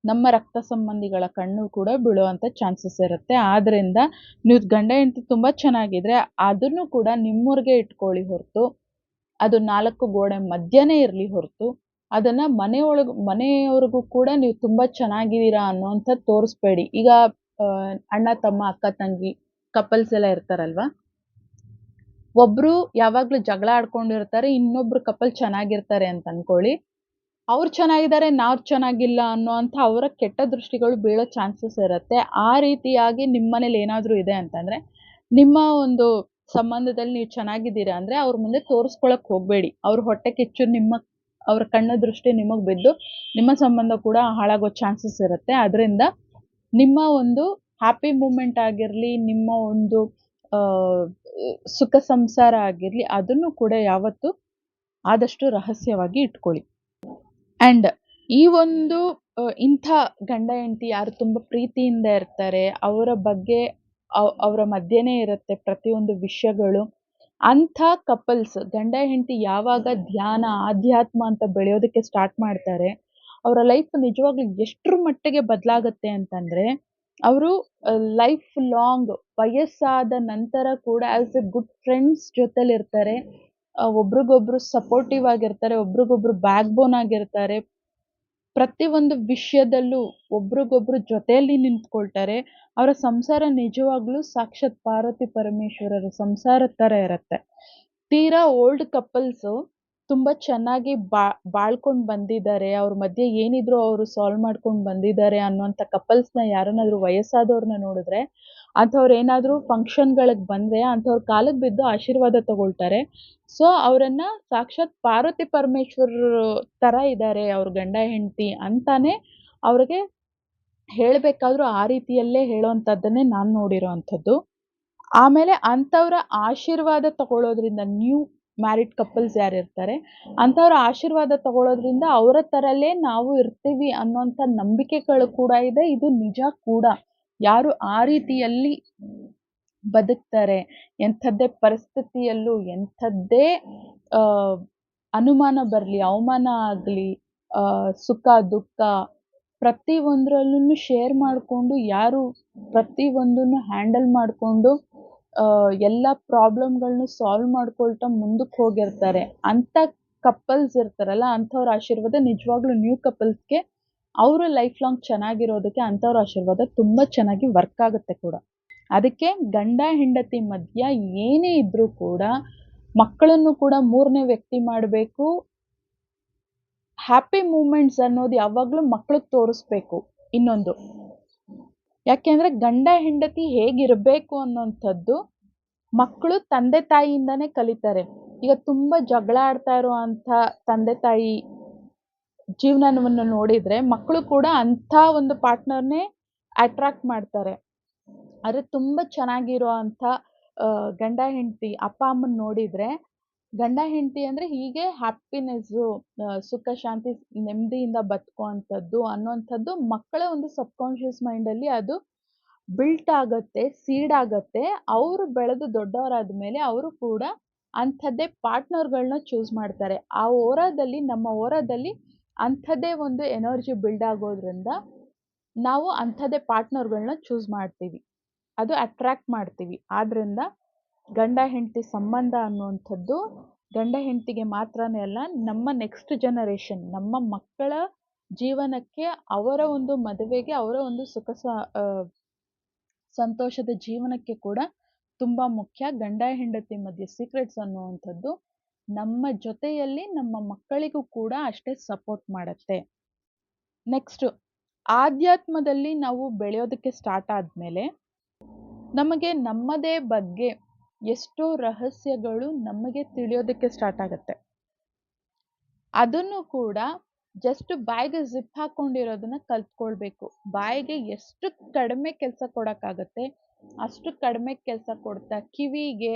ನಮ್ಮ ರಕ್ತ ಸಂಬಂಧಿಗಳ ಕಣ್ಣು ಕೂಡ ಬೀಳುವಂತ ಚಾನ್ಸಸ್ ಇರುತ್ತೆ. ಆದ್ರಿಂದ ನೀವು ಗಂಡ ಹೆಂಡತಿ ತುಂಬಾ ಚೆನ್ನಾಗಿದ್ರೆ ಅದನ್ನು ಕೂಡ ನಿಮ್ಮೂರ್ಗೆ ಇಟ್ಕೊಳ್ಳಿ ಹೊರತು, ಅದು 4 ಗೋಡೆ ಮಧ್ಯನೇ ಇರ್ಲಿ ಹೊರತು, ಅದನ್ನ ಮನೆಯವ್ರಿಗೂ ಕೂಡ ನೀವು ತುಂಬಾ ಚೆನ್ನಾಗಿದ್ದೀರಾ ಅನ್ನೋಂಥದ್ದು ತೋರಿಸ್ಬೇಡಿ. ಈಗ ಅಣ್ಣ, ತಮ್ಮ, ಅಕ್ಕ, ತಂಗಿ ಕಪಲ್ಸ್ ಎಲ್ಲ ಇರ್ತಾರಲ್ವಾ? ಒಬ್ರು ಯಾವಾಗ್ಲೂ ಜಗಳ ಆಡ್ಕೊಂಡಿರ್ತಾರೆ. ಇನ್ನೊಬ್ರು ಕಪಲ್ ಚೆನ್ನಾಗಿರ್ತಾರೆ ಅಂತ ಅನ್ಕೊಳ್ಳಿ. ಅವ್ರು ಚೆನ್ನಾಗಿದ್ದಾರೆ, ನಾವ್ ಚೆನ್ನಾಗಿಲ್ಲ ಅನ್ನೋಂಥ ಅವರ ಕೆಟ್ಟ ದೃಷ್ಟಿಗಳು ಬೀಳೋ ಚಾನ್ಸಸ್ ಇರುತ್ತೆ. ಆ ರೀತಿಯಾಗಿ ನಿಮ್ಮನೇಲಿ ಏನಾದ್ರೂ ಇದೆ ಅಂತಂದ್ರೆ, ನಿಮ್ಮ ಒಂದು ಸಂಬಂಧದಲ್ಲಿ ನೀವು ಚೆನ್ನಾಗಿದ್ದೀರಾ ಅಂದ್ರೆ ಅವ್ರ ಮುಂದೆ ತೋರಿಸ್ಕೊಳಕ್ ಹೋಗ್ಬೇಡಿ. ಅವ್ರ ಹೊಟ್ಟೆ ಕಿಚ್ಚು ಅವ್ರ ಕಣ್ಣ ದೃಷ್ಟಿ ನಿಮಗ್ ಬಿದ್ದು ನಿಮ್ಮ ಸಂಬಂಧ ಕೂಡ ಹಾಳಾಗೋ ಚಾನ್ಸಸ್ ಇರುತ್ತೆ. ಅದ್ರಿಂದ ನಿಮ್ಮ ಒಂದು ಹ್ಯಾಪಿ ಮೂಮೆಂಟ್ ಆಗಿರ್ಲಿ, ನಿಮ್ಮ ಒಂದು ಆ ಸುಖ ಸಂಸಾರ ಆಗಿರ್ಲಿ, ಅದನ್ನು ಕೂಡ ಯಾವತ್ತೂ ಆದಷ್ಟು ರಹಸ್ಯವಾಗಿ ಇಟ್ಕೊಳ್ಳಿ. ಅಂಡ್ ಈ ಒಂದು ಇಂಥ ಗಂಡ ಹೆಂಡತಿ ಯಾರು ತುಂಬಾ ಪ್ರೀತಿಯಿಂದ ಇರ್ತಾರೆ, ಅವರ ಬಗ್ಗೆ ಅವರ ಮಧ್ಯೆನೇ ಇರುತ್ತೆ ಪ್ರತಿಯೊಂದು ವಿಷಯಗಳು. ಅಂಥ ಕಪಲ್ಸ್ ಗಂಡ ಹೆಂಡತಿ ಯಾವಾಗ ಧ್ಯಾನ, ಆಧ್ಯಾತ್ಮ ಅಂತ ಬೆಳೆಯೋದಕ್ಕೆ ಸ್ಟಾರ್ಟ್ ಮಾಡ್ತಾರೆ, ಅವರ ಲೈಫ್ ನಿಜವಾಗ್ಲೂ ಎಷ್ಟ್ರ ಮಟ್ಟಿಗೆ ಬದಲಾಗತ್ತೆ ಅಂತಂದ್ರೆ, ಅವರು ಲೈಫ್ ಲಾಂಗ್ ವಯಸ್ಸಾದ ನಂತರ ಕೂಡ ಆಸ್ ಎ ಗುಡ್ ಫ್ರೆಂಡ್ಸ್ ಜೊತೆಲಿರ್ತಾರೆ. ಒಬ್ರಿಗೊಬ್ರು ಸಪೋರ್ಟಿವ್ ಆಗಿರ್ತಾರೆ, ಒಬ್ರಿಗೊಬ್ರು ಬ್ಯಾಕ್ ಬೋನ್ ಆಗಿರ್ತಾರೆ. ಪ್ರತಿಯೊಂದು ವಿಷಯದಲ್ಲೂ ಒಬ್ರಿಗೊಬ್ರು ಜೊತೆಯಲ್ಲಿ ನಿಂತ್ಕೊಳ್ತಾರೆ. ಅವರ ಸಂಸಾರ ನಿಜವಾಗ್ಲೂ ಸಾಕ್ಷಾತ್ ಪಾರ್ವತಿ ಪರಮೇಶ್ವರರ ಸಂಸಾರದ ಥರ ಇರತ್ತೆ. ತೀರಾ ಓಲ್ಡ್ ಕಪಲ್ಸು ತುಂಬಾ ಚೆನ್ನಾಗಿ ಬಾಳ್ಕೊಂಡ್ ಬಂದಿದ್ದಾರೆ. ಅವ್ರ ಮಧ್ಯೆ ಏನಿದ್ರು ಅವರು ಸಾಲ್ವ್ ಮಾಡ್ಕೊಂಡ್ ಬಂದಿದ್ದಾರೆ ಅನ್ನುವಂಥ ಕಪಲ್ಸ್‌ನ ಯಾರನ್ನಾದ್ರೂ ವಯಸ್ಸಾದವ್ರನ್ನ ನೋಡಿದ್ರೆ, ಅಂಥವ್ರೇನಾದ್ರೂ ಫಂಕ್ಷನ್‌ಗಳಿಗೆ ಬಂದ್ರೆ ಅಂಥವ್ರ ಕಾಲಿಗ್ ಬಿದ್ದು ಆಶೀರ್ವಾದ ತಗೊಳ್ತಾರೆ. ಸೊ ಅವರನ್ನ ಸಾಕ್ಷಾತ್ ಪಾರ್ವತಿ ಪರಮೇಶ್ವರರು ತರ ಇದ್ದಾರೆ ಅವ್ರ ಗಂಡ ಹೆಂಡತಿ ಅಂತಾನೆ ಅವ್ರಿಗೆ ಹೇಳ್ಬೇಕಾದ್ರೂ ಆ ರೀತಿಯಲ್ಲೇ ಹೇಳೋಂಥದ್ದನ್ನೇ ನಾನ್ ನೋಡಿರೋಂಥದ್ದು. ಆಮೇಲೆ ಅಂಥವ್ರ ಆಶೀರ್ವಾದ ತಗೊಳ್ಳೋದ್ರಿಂದ ನ್ಯೂ ಮ್ಯಾರಿಡ್ ಕಪಲ್ಸ್ ಯಾರಿರ್ತಾರೆ, ಅಂಥವ್ರ ಆಶೀರ್ವಾದ ತಗೊಳ್ಳೋದ್ರಿಂದ ಅವರ ತರಲ್ಲೇ ನಾವು ಇರ್ತೀವಿ ಅನ್ನೋಂಥ ನಂಬಿಕೆಗಳು ಕೂಡ ಇದೆ. ಇದು ನಿಜ ಕೂಡ. ಯಾರು ಆ ರೀತಿಯಲ್ಲಿ ಬದುಕ್ತಾರೆ, ಎಂಥದ್ದೇ ಪರಿಸ್ಥಿತಿಯಲ್ಲೂ ಎಂಥದ್ದೇ ಆ ಅನುಮಾನ ಬರ್ಲಿ, ಅವಮಾನ ಆಗ್ಲಿ, ಸುಖ, ದುಃಖ ಪ್ರತಿ ಒಂದ್ರಲ್ಲೂನು ಶೇರ್ ಮಾಡ್ಕೊಂಡು ಯಾರು ಪ್ರತಿ ಒಂದನ್ನು ಹ್ಯಾಂಡಲ್ ಮಾಡ್ಕೊಂಡು ಎಲ್ಲ ಪ್ರಾಬ್ಲಮ್‌ಗಳ್ನು ಸಾಲ್ವ್ ಮಾಡ್ಕೊಳ್ತಾ ಮುಂದಕ್ಕೆ ಹೋಗಿರ್ತಾರೆ. ಅಂಥ ಕಪಲ್ಸ್ ಇರ್ತಾರಲ್ಲ, ಅಂಥವ್ರ ಆಶೀರ್ವಾದ ನಿಜವಾಗ್ಲೂ ನ್ಯೂ ಕಪಲ್ಸ್‌ಗೆ ಅವ್ರ ಲೈಫ್ ಲಾಂಗ್ ಚೆನ್ನಾಗಿರೋದಕ್ಕೆ ಅಂಥವ್ರ ಆಶೀರ್ವಾದ ತುಂಬಾ ಚೆನ್ನಾಗಿ ವರ್ಕ್ ಆಗುತ್ತೆ ಕೂಡ. ಅದಕ್ಕೆ ಗಂಡ ಹೆಂಡತಿ ಮಧ್ಯ ಏನೇ ಇದ್ರೂ ಕೂಡ ಮಕ್ಕಳನ್ನು ಕೂಡ 3ನೇ ವ್ಯಕ್ತಿ ಮಾಡ್ಬೇಕು. ಹ್ಯಾಪಿ ಮೂಮೆಂಟ್ಸ್ ಅನ್ನೋದು ಯಾವಾಗ್ಲೂ ಮಕ್ಳಿಗ್ ತೋರಿಸ್ಬೇಕು. ಇನ್ನೊಂದು, ಯಾಕೆಂದ್ರೆ ಗಂಡ ಹೆಂಡತಿ ಹೇಗಿರ್ಬೇಕು ಅನ್ನೋಂಥದ್ದು ಮಕ್ಕಳು ತಂದೆ ತಾಯಿಯಿಂದಾನೇ ಕಲಿತಾರೆ. ಈಗ ತುಂಬಾ ಜಗಳ ಆಡ್ತಾ ಇರುವಂಥ ತಂದೆ ತಾಯಿ ಜೀವನವನ್ನು ನೋಡಿದ್ರೆ ಮಕ್ಕಳು ಕೂಡ ಅಂಥ ಒಂದು ಪಾರ್ಟ್ನರ್‌ನೇ ಅಟ್ರಾಕ್ಟ್ ಮಾಡ್ತಾರೆ. ಆದ್ರೆ ತುಂಬಾ ಚೆನ್ನಾಗಿರುವಂಥ ಗಂಡ ಹೆಂಡತಿ ಅಪ್ಪ ಅಮ್ಮನ್ ನೋಡಿದ್ರೆ, ಗಂಡ ಹೆಂಡತಿ ಅಂದ್ರೆ ಹೀಗೆ ಹ್ಯಾಪಿನೆಸ್ಸು, ಸುಖ ಶಾಂತಿ ನೆಮ್ಮದಿಯಿಂದ ಬದುಕುವಂಥದ್ದು ಅನ್ನುವಂಥದ್ದು ಮಕ್ಕಳ ಒಂದು ಸಬ್ಕಾನ್ಷಿಯಸ್ ಮೈಂಡಲ್ಲಿ ಅದು ಬಿಲ್ಟ್ ಆಗತ್ತೆ, ಸೀಡ್ ಆಗತ್ತೆ. ಅವರು ಬೆಳೆದು ದೊಡ್ಡವರಾದ್ಮೇಲೆ ಅವರು ಕೂಡ ಅಂಥದ್ದೇ ಪಾರ್ಟ್ನರ್‌ಗಳನ್ನ ಚೂಸ್ ಮಾಡ್ತಾರೆ. ಆ ನಮ್ಮ ಓರಾದಲ್ಲಿ ಅಂಥದ್ದೇ ಒಂದು ಎನರ್ಜಿ ಬಿಲ್ಡ್ ಆಗೋದ್ರಿಂದ ನಾವು ಅಂಥದ್ದೇ ಪಾರ್ಟ್ನರ್‌ಗಳನ್ನ ಚೂಸ್ ಮಾಡ್ತೀವಿ. ಅದು ಅಟ್ರಾಕ್ಟ್ ಮಾಡ್ತೀವಿ. ಆದ್ರಿಂದ ಗಂಡ ಹೆಂಡತಿ ಸಂಬಂಧ ಅನ್ನುವಂಥದ್ದು ಗಂಡ ಹೆಂಡತಿಗೆ ಮಾತ್ರನೇ ಅಲ್ಲ, ನಮ್ಮ ನೆಕ್ಸ್ಟ್ ಜನರೇಷನ್ ನಮ್ಮ ಮಕ್ಕಳ ಜೀವನಕ್ಕೆ, ಅವರ ಒಂದು ಮದುವೆಗೆ, ಅವರ ಒಂದು ಸಂತೋಷದ ಜೀವನಕ್ಕೆ ಕೂಡ ತುಂಬಾ ಮುಖ್ಯ. ಗಂಡ ಹೆಂಡತಿ ಮಧ್ಯೆ ಸೀಕ್ರೆಟ್ಸ್ ಅನ್ನುವಂಥದ್ದು ನಮ್ಮ ಜೊತೆಯಲ್ಲಿ ನಮ್ಮ ಮಕ್ಕಳಿಗೂ ಕೂಡ ಅಷ್ಟೇ ಸಪೋರ್ಟ್ ಮಾಡತ್ತೆ. ನೆಕ್ಸ್ಟ್, ಆಧ್ಯಾತ್ಮದಲ್ಲಿ ನಾವು ಬೆಳೆಯೋದಕ್ಕೆ ಸ್ಟಾರ್ಟ್ ಆದ್ಮೇಲೆ ನಮಗೆ ನಮ್ಮದೇ ಬಗ್ಗೆ ಎಷ್ಟೋ ರಹಸ್ಯಗಳು ನಮಗೆ ತಿಳಿಯೋದಕ್ಕೆ ಸ್ಟಾರ್ಟ್ ಆಗತ್ತೆ. ಅದನ್ನು ಕೂಡ ಜಸ್ಟ್ ಬಾಯಿಗೆ ಜಿಪ್ ಹಾಕೊಂಡಿರೋದನ್ನ ಕಲ್ತ್ಕೊಳ್ಬೇಕು. ಬಾಯಿಗೆ ಎಷ್ಟು ಕಡಿಮೆ ಕೆಲಸ ಕೊಡಕ್ಕಾಗತ್ತೆ ಅಷ್ಟು ಕಡಿಮೆ ಕೆಲಸ ಕೊಡ್ತಾ ಕಿವಿಗೆ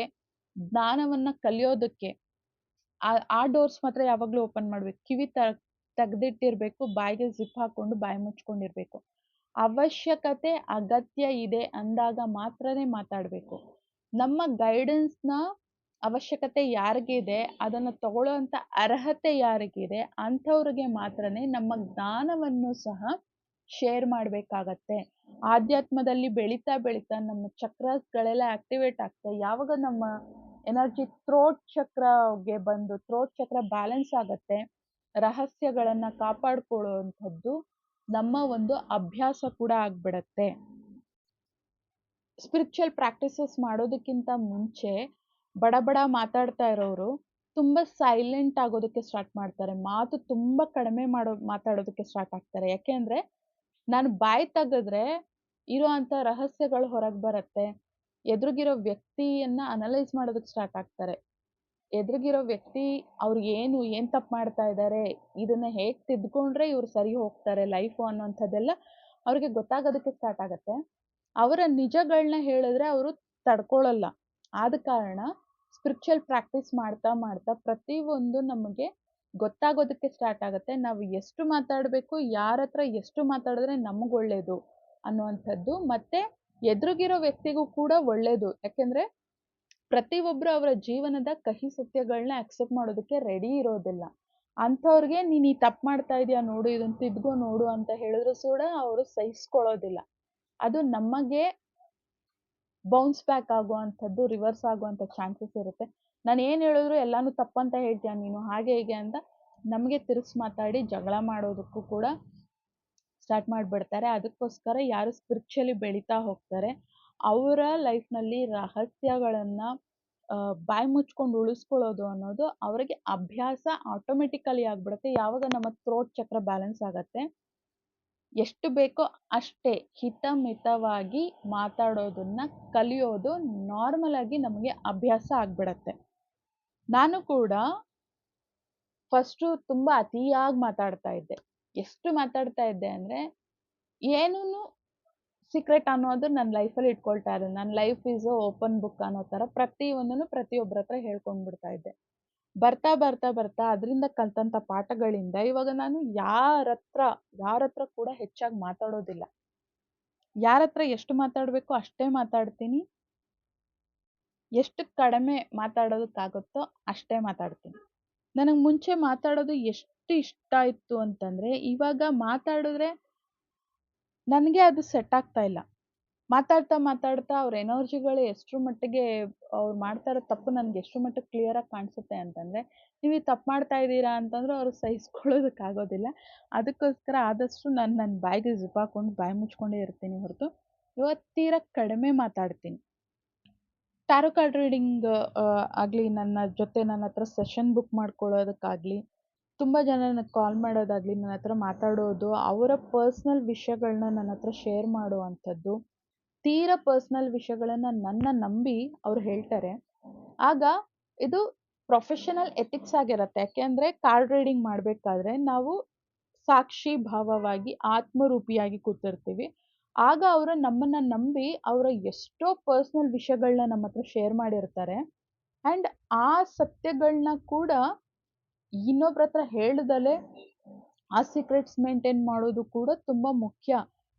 ಜ್ಞಾನವನ್ನ ಕಲಿಯೋದಕ್ಕೆ ಆ ಡೋರ್ಸ್ ಮಾತ್ರ ಯಾವಾಗ್ಲೂ ಓಪನ್ ಮಾಡ್ಬೇಕು. ಕಿವಿ ತೆಗ್ದಿಟ್ಟಿರ್ಬೇಕು, ಬಾಯಿಗೆ ಜಿಪ್ ಹಾಕೊಂಡು ಬಾಯಿ ಮುಚ್ಕೊಂಡಿರ್ಬೇಕು. ಅವಶ್ಯಕತೆ ಅಗತ್ಯ ಇದೆ ಅಂದಾಗ ಮಾತ್ರನೇ ಮಾತಾಡ್ಬೇಕು. ನಮ್ಮ ಗೈಡೆನ್ಸ್‌ನ ಅವಶ್ಯಕತೆ ಯಾರಿಗಿದೆ ಅದನ್ನ ತಗೊಳ್ಳೋಂಥ ಅರ್ಹತೆ ಯಾರಿಗಿದೆ ಅಂಥವ್ರಿಗೆ ಮಾತ್ರನೇ ನಮ್ಮ ಜ್ಞಾನವನ್ನು ಸಹ ಶೇರ್ ಮಾಡ್ಬೇಕಾಗತ್ತೆ. ಆಧ್ಯಾತ್ಮದಲ್ಲಿ ಬೆಳೀತಾ ಬೆಳೀತಾ ನಮ್ಮ ಚಕ್ರಸ್‌ಗಳೆಲ್ಲ ಆಕ್ಟಿವೇಟ್ ಆಗ್ತಾ ಯಾವಾಗ ನಮ್ಮ ಎನರ್ಜಿ ಥ್ರೋಟ್ ಚಕ್ರಗೆ ಬಂದು ಥ್ರೋಟ್ ಚಕ್ರ ಬ್ಯಾಲೆನ್ಸ್ ಆಗತ್ತೆ, ರಹಸ್ಯಗಳನ್ನ ಕಾಪಾಡ್ಕೊಳ್ಳುವಂಥದ್ದು ನಮ್ಮ ಒಂದು ಅಭ್ಯಾಸ ಕೂಡ ಆಗ್ಬಿಡತ್ತೆ. ಸ್ಪಿರಿಚುವಲ್ ಪ್ರಾಕ್ಟೀಸಸ್ ಮಾಡೋದಕ್ಕಿಂತ ಮುಂಚೆ ಬಡ ಬಡ ಮಾತಾಡ್ತಾ ಇರೋರು ತುಂಬಾ ಸೈಲೆಂಟ್ ಆಗೋದಕ್ಕೆ ಸ್ಟಾರ್ಟ್ ಮಾಡ್ತಾರೆ. ಮಾತು ತುಂಬಾ ಕಡಿಮೆ ಮಾತಾಡೋದಕ್ಕೆ ಸ್ಟಾರ್ಟ್ ಆಗ್ತಾರೆ. ಯಾಕೆಂದ್ರೆ ನಾನು ಬಾಯಿ ತೆಗೆದ್ರೆ ಇರೋಂಥ ರಹಸ್ಯಗಳು ಹೊರಗೆ ಬರತ್ತೆ. ಎದುರಿಗಿರೋ ವ್ಯಕ್ತಿಯನ್ನ ಅನಲೈಸ್ ಮಾಡೋದಕ್ಕೆ ಸ್ಟಾರ್ಟ್ ಆಗ್ತಾರೆ. ಎದುರಿಗಿರೋ ವ್ಯಕ್ತಿ ಅವ್ರು ಏನ್ ತಪ್ಪು ಮಾಡ್ತಾ ಇದ್ದಾರೆ, ಇದನ್ನ ಹೇಗ್ ತಿದ್ಕೊಂಡ್ರೆ ಇವ್ರು ಸರಿ ಹೋಗ್ತಾರೆ ಲೈಫು ಅನ್ನೋಂಥದ್ದೆಲ್ಲ ಅವ್ರಿಗೆ ಗೊತ್ತಾಗೋದಕ್ಕೆ ಸ್ಟಾರ್ಟ್ ಆಗತ್ತೆ. ಅವರ ನಿಜಗಳನ್ನ ಹೇಳಿದ್ರೆ ಅವರು ತಡ್ಕೊಳಲ್ಲ. ಆದ ಕಾರಣ ಸ್ಪಿರಿಚುವಲ್ ಪ್ರಾಕ್ಟೀಸ್ ಮಾಡ್ತಾ ಮಾಡ್ತಾ ಪ್ರತಿಯೊಂದು ನಮಗೆ ಗೊತ್ತಾಗೋದಕ್ಕೆ ಸ್ಟಾರ್ಟ್ ಆಗತ್ತೆ. ನಾವು ಎಷ್ಟು ಮಾತಾಡಬೇಕು, ಯಾರತ್ರ ಎಷ್ಟು ಮಾತಾಡಿದ್ರೆ ನಮಗ್ ಒಳ್ಳೇದು ಅನ್ನುವಂಥದ್ದು ಮತ್ತೆ ಎದುರಿಗಿರೋ ವ್ಯಕ್ತಿಗೂ ಕೂಡ ಒಳ್ಳೇದು. ಯಾಕೆಂದ್ರೆ ಪ್ರತಿಯೊಬ್ರು ಅವರ ಜೀವನದ ಕಹಿ ಸತ್ಯಗಳನ್ನ ಅಕ್ಸೆಪ್ಟ್ ಮಾಡೋದಕ್ಕೆ ರೆಡಿ ಇರೋದಿಲ್ಲ. ಅಂಥವ್ರಿಗೆ ನೀನ್ ಈ ತಪ್ಪು ಮಾಡ್ತಾ ಇದೀಯ ನೋಡು, ಇದನ್ನ ತಿದ್ಕೋ ನೋಡು ಅಂತ ಹೇಳಿದ್ರು ಕೂಡ ಅವರು ಸಹಿಸ್ಕೊಳ್ಳೋದಿಲ್ಲ. ಅದು ನಮಗೆ ಬೌನ್ಸ್ ಬ್ಯಾಕ್ ಆಗುವಂಥದ್ದು, ರಿವರ್ಸ್ ಆಗುವಂಥ ಚಾನ್ಸಸ್ ಇರುತ್ತೆ. ನಾನು ಏನ್ ಹೇಳಿದ್ರು ಎಲ್ಲಾನು ತಪ್ಪಂತ ಹೇಳ್ತೀಯ ನೀನು ಹಾಗೆ ಹೀಗೆ ಅಂತ ನಮಗೆ ತಿರುಗಿಸಿ ಮಾತಾಡಿ ಜಗಳ ಮಾಡೋದಕ್ಕೂ ಕೂಡ ಸ್ಟಾರ್ಟ್ ಮಾಡ್ಬಿಡ್ತಾರೆ. ಅದಕ್ಕೋಸ್ಕರ ಯಾರು ಸ್ಪಿರಿಚುವಲಿ ಬೆಳೀತಾ ಹೋಗ್ತಾರೆ ಅವರ ಲೈಫ್ನಲ್ಲಿ ರಹಸ್ಯಗಳನ್ನ ಬಾಯಿ ಮುಚ್ಕೊಂಡು ಉಳಿಸ್ಕೊಳ್ಳೋದು ಅನ್ನೋದು ಅವರಿಗೆ ಅಭ್ಯಾಸ ಆಟೋಮೆಟಿಕಲಿ ಆಗ್ಬಿಡುತ್ತೆ. ಯಾವಾಗ ನಮ್ಮ ಥ್ರೋಟ್ ಚಕ್ರ ಬ್ಯಾಲೆನ್ಸ್ ಆಗತ್ತೆ, ಎಷ್ಟು ಬೇಕೋ ಅಷ್ಟೇ ಹಿತಮಿತವಾಗಿ ಮಾತಾಡೋದನ್ನ ಕಲಿಯೋದು ನಾರ್ಮಲ್ ಆಗಿ ನಮಗೆ ಅಭ್ಯಾಸ ಆಗ್ಬಿಡತ್ತೆ. ನಾನು ಕೂಡ ಫಸ್ಟು ತುಂಬಾ ಅತಿಯಾಗಿ ಮಾತಾಡ್ತಾ ಇದ್ದೆ. ಎಷ್ಟು ಮಾತಾಡ್ತಾ ಇದ್ದೆ ಅಂದ್ರೆ ಏನೂನು ಸೀಕ್ರೆಟ್ ಅನ್ನೋದು ನನ್ನ ಲೈಫಲ್ಲಿ ಇಟ್ಕೊಳ್ತಾ ಇದ್ದೆ. ನನ್ನ life is a open book ಅನ್ನೋ ಥರ ಪ್ರತಿಯೊಂದನ್ನು ಪ್ರತಿಯೊಬ್ಬರ ಹತ್ರ ಹೇಳ್ಕೊಂಡ್ಬಿಡ್ತಾ ಇದ್ದೆ. ಬರ್ತಾ ಬರ್ತಾ ಬರ್ತಾ ಅದರಿಂದ ಕಲ್ತಂತ ಪಾಠಗಳಿಂದ ಇವಾಗ ನಾನು ಯಾರತ್ರ ಕೂಡ ಹೆಚ್ಚಾಗಿ ಮಾತಾಡೋದಿಲ್ಲ. ಯಾರತ್ರ ಎಷ್ಟು ಮಾತಾಡ್ಬೇಕೋ ಅಷ್ಟೇ ಮಾತಾಡ್ತೀನಿ. ಎಷ್ಟು ಕಡಿಮೆ ಮಾತಾಡೋದಕ್ಕಾಗುತ್ತೋ ಅಷ್ಟೇ ಮಾತಾಡ್ತೀನಿ. ನನಗ್ ಮುಂಚೆ ಮಾತಾಡೋದು ಎಷ್ಟು ಇಷ್ಟ ಇತ್ತು ಅಂತಂದ್ರೆ ಇವಾಗ ಮಾತಾಡಿದ್ರೆ ನನಗೆ ಅದು ಸೆಟ್ ಆಗ್ತಾ ಇಲ್ಲ. ಮಾತಾಡ್ತಾ ಮಾತಾಡ್ತಾ ಅವ್ರ ಎನರ್ಜಿಗಳು ಎಷ್ಟ್ರ ಮಟ್ಟಿಗೆ ಅವ್ರು ಮಾಡ್ತಾ ಇರೋ ತಪ್ಪು ನನ್ಗೆ ಎಷ್ಟ್ರ ಮಟ್ಟಿಗೆ ಕ್ಲಿಯರ್ ಆಗಿ ಕಾಣಿಸುತ್ತೆ ಅಂತಂದ್ರೆ ನೀವು ಈ ತಪ್ಪು ಮಾಡ್ತಾ ಇದ್ದೀರಾ ಅಂತಂದ್ರೆ ಅವ್ರು ಸಹಿಸ್ಕೊಳ್ಳೋದಕ್ಕಾಗೋದಿಲ್ಲ. ಅದಕ್ಕೋಸ್ಕರ ಆದಷ್ಟು ನಾನು ನನ್ನ ಬಾಯಿಗೆ ಜಿಪ್ ಹಾಕೊಂಡು ಬಾಯಿ ಮುಚ್ಕೊಂಡೇ ಇರ್ತೀನಿ ಹೊರತು ತೀರಾ ಕಡಿಮೆ ಮಾತಾಡ್ತೀನಿ. ಟ್ಯಾರೋ ಕಾರ್ಡ್ ರೀಡಿಂಗ್ ಆಗಲಿ, ನನ್ನ ಜೊತೆ ನನ್ನ ಹತ್ರ ಸೆಷನ್ ಬುಕ್ ಮಾಡ್ಕೊಳ್ಳೋದಕ್ಕಾಗಲಿ, ತುಂಬ ಜನ ನನಗೆ ಕಾಲ್ ಮಾಡೋದಾಗಲಿ, ನನ್ನ ಹತ್ರ ಮಾತಾಡೋದು, ಅವರ ಪರ್ಸ್ನಲ್ ವಿಷಯಗಳನ್ನ ನನ್ನ ಹತ್ರ ಶೇರ್ ಮಾಡುವಂಥದ್ದು, ತೀರಾ ಪರ್ಸ್ನಲ್ ವಿಷಯಗಳನ್ನ ನನ್ನ ನಂಬಿ ಅವ್ರು ಹೇಳ್ತಾರೆ. ಆಗ ಇದು ಪ್ರೊಫೆಷನಲ್ ಎಥಿಕ್ಸ್ ಆಗಿರತ್ತೆ. ಯಾಕೆಂದ್ರೆ ಕಾರ್ಡ್ ರೀಡಿಂಗ್ ಮಾಡಬೇಕಾದ್ರೆ ನಾವು ಸಾಕ್ಷಿ ಭಾವವಾಗಿ ಆತ್ಮರೂಪಿಯಾಗಿ ಕೂತಿರ್ತೀವಿ. ಆಗ ಅವರು ನಮ್ಮನ್ನ ನಂಬಿ ಅವರ ಎಷ್ಟೋ ಪರ್ಸ್ನಲ್ ವಿಷಯಗಳನ್ನ ನಮ್ಮ ಹತ್ರ ಶೇರ್ ಮಾಡಿರ್ತಾರೆ. ಆ್ಯಂಡ್ ಆ ಸತ್ಯಗಳನ್ನ ಕೂಡ ಇನ್ನೊಬ್ರ ಹತ್ರ ಹೇಳ್ದಲೆ ಆ ಸೀಕ್ರೆಟ್ಸ್ ಮೇಂಟೈನ್ ಮಾಡೋದು ಕೂಡ ತುಂಬಾ ಮುಖ್ಯ.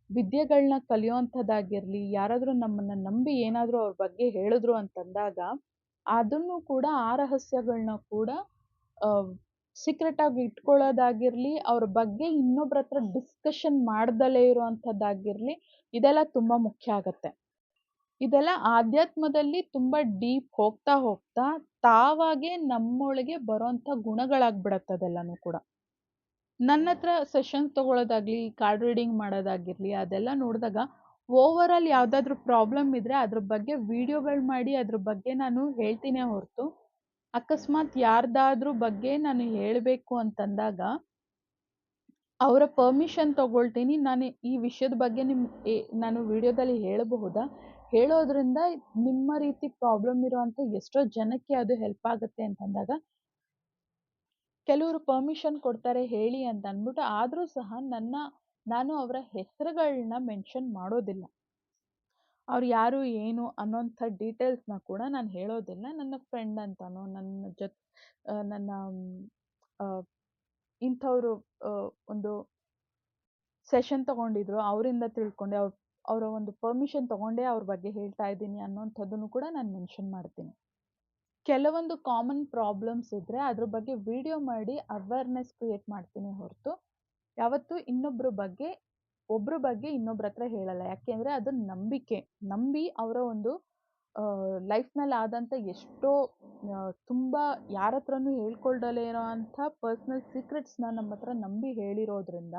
ವಿದ್ಯೆಗಳನ್ನ ಕಲಿಯುವಂಥದ್ದಾಗಿರ್ಲಿ, ಯಾರಾದ್ರೂ ನಮ್ಮನ್ನ ನಂಬಿ ಏನಾದ್ರೂ ಅವ್ರ ಬಗ್ಗೆ ಹೇಳಿದ್ರು ಅಂತಂದಾಗ ಅದನ್ನು ಕೂಡ ಆ ರಹಸ್ಯಗಳನ್ನ ಕೂಡ ಸೀಕ್ರೆಟ್ ಆಗಿ ಇಟ್ಕೊಳ್ಳೋದಾಗಿರ್ಲಿ, ಅವ್ರ ಬಗ್ಗೆ ಇನ್ನೊಬ್ರ ಹತ್ರ ಡಿಸ್ಕಷನ್ ಮಾಡ್ದಲೇ ಇರುವಂಥದ್ದಾಗಿರ್ಲಿ, ಇದೆಲ್ಲ ತುಂಬಾ ಮುಖ್ಯ ಆಗತ್ತೆ. ಇದೆಲ್ಲ ಆಧ್ಯಾತ್ಮದಲ್ಲಿ ತುಂಬಾ ಡೀಪ್ ಹೋಗ್ತಾ ಹೋಗ್ತಾ ತಾವಾಗೆ ನಮ್ಮೊಳಗೆ ಬರೋಂಥ ಗುಣಗಳಾಗ್ಬಿಡತ್ತೆ ಅದೆಲ್ಲನೂ ಕೂಡ. ನನ್ನ ಹತ್ರ ಸೆಷನ್ ತಗೊಳ್ಳೋದಾಗ್ಲಿ, ಕಾರ್ಡ್ ರೀಡಿಂಗ್ ಮಾಡೋದಾಗಿರ್ಲಿ ಅದೆಲ್ಲ ನೋಡಿದಾಗ ಓವರ್ ಆಲ್ ಯಾವುದಾದ್ರೂ ಪ್ರಾಬ್ಲಮ್ ಇದ್ರೆ ಅದ್ರ ಬಗ್ಗೆ ವಿಡಿಯೋಗಳು ಮಾಡಿ ಅದ್ರ ಬಗ್ಗೆ ನಾನು ಹೇಳ್ತೀನೇ ಹೊರತು ಅಕಸ್ಮಾತ್ ಯಾರ್ದಾದ್ರೂ ಬಗ್ಗೆ ನಾನು ಹೇಳಬೇಕು ಅಂತಂದಾಗ ಅವರ ಪರ್ಮಿಷನ್ ತಗೊಳ್ತೀನಿ. ನಾನು ಈ ವಿಷಯದ ಬಗ್ಗೆ ನಾನು ವಿಡಿಯೋದಲ್ಲಿ ಹೇಳಬಹುದಾ? ಹೇಳೋದ್ರಿಂದ ನಿಮ್ಮ ರೀತಿ ಪ್ರಾಬ್ಲಮ್ ಇರುವಂಥ ಎಷ್ಟೋ ಜನಕ್ಕೆ ಅದು ಹೆಲ್ಪ್ ಆಗುತ್ತೆ ಅಂತಂದಾಗ ಕೆಲವರು ಪರ್ಮಿಷನ್ ಕೊಡ್ತಾರೆ ಹೇಳಿ ಅಂತ ಅಂದ್ಬಿಟ್ಟು, ಆದರೂ ಸಹ ನಾನು ಅವರ ಹೆಸರುಗಳನ್ನ ಮೆನ್ಷನ್ ಮಾಡೋದಿಲ್ಲ. ಅವ್ರು ಯಾರು ಏನು ಅನ್ನೋಂಥ ಡೀಟೇಲ್ಸ್‌ನ ಕೂಡ ನಾನು ಹೇಳೋದಿಲ್ಲ. ನನ್ನ ಫ್ರೆಂಡ್ ಅಂತಾನೋ, ನನ್ನ ಆಹ್, ಇಂಥವ್ರು ಒಂದು ಸೆಷನ್ ತಗೊಂಡಿದ್ರು, ಅವರಿಂದ ತಿಳ್ಕೊಂಡೆ, ಅವರ ಒಂದು ಪರ್ಮಿಷನ್ ತಗೊಂಡೇ ಅವ್ರ ಬಗ್ಗೆ ಹೇಳ್ತಾ ಇದ್ದೀನಿ ಅನ್ನೋಂಥದ್ದನ್ನು ಕೂಡ ನಾನು ಮೆನ್ಷನ್ ಮಾಡ್ತೀನಿ. ಕೆಲವೊಂದು ಕಾಮನ್ ಪ್ರಾಬ್ಲಮ್ಸ್ ಇದ್ರೆ ಅದ್ರ ಬಗ್ಗೆ ವಿಡಿಯೋ ಮಾಡಿ ಅವೇರ್‌ನೆಸ್ ಕ್ರಿಯೇಟ್ ಮಾಡ್ತೀನಿ ಹೊರತು, ಯಾವತ್ತೂ ಒಬ್ರ ಬಗ್ಗೆ ಇನ್ನೊಬ್ರ ಹತ್ರ ಹೇಳಲ್ಲ. ಯಾಕೆಂದ್ರೆ ಅದು ನಂಬಿಕೆ. ನಂಬಿ ಅವರ ಒಂದು ಲೈಫ್‌ನಲ್ಲಿ ಆದಂಥ ಎಷ್ಟೋ ತುಂಬಾ ಯಾರ ಹತ್ರನೂ ಹೇಳ್ಕೊಳ್ದಲೇ ಇರೋಂಥ ಪರ್ಸನಲ್ ಸೀಕ್ರೆಟ್ಸ್‌ನ ನಮ್ಮ ಹತ್ರ ನಂಬಿ ಹೇಳಿರೋದ್ರಿಂದ,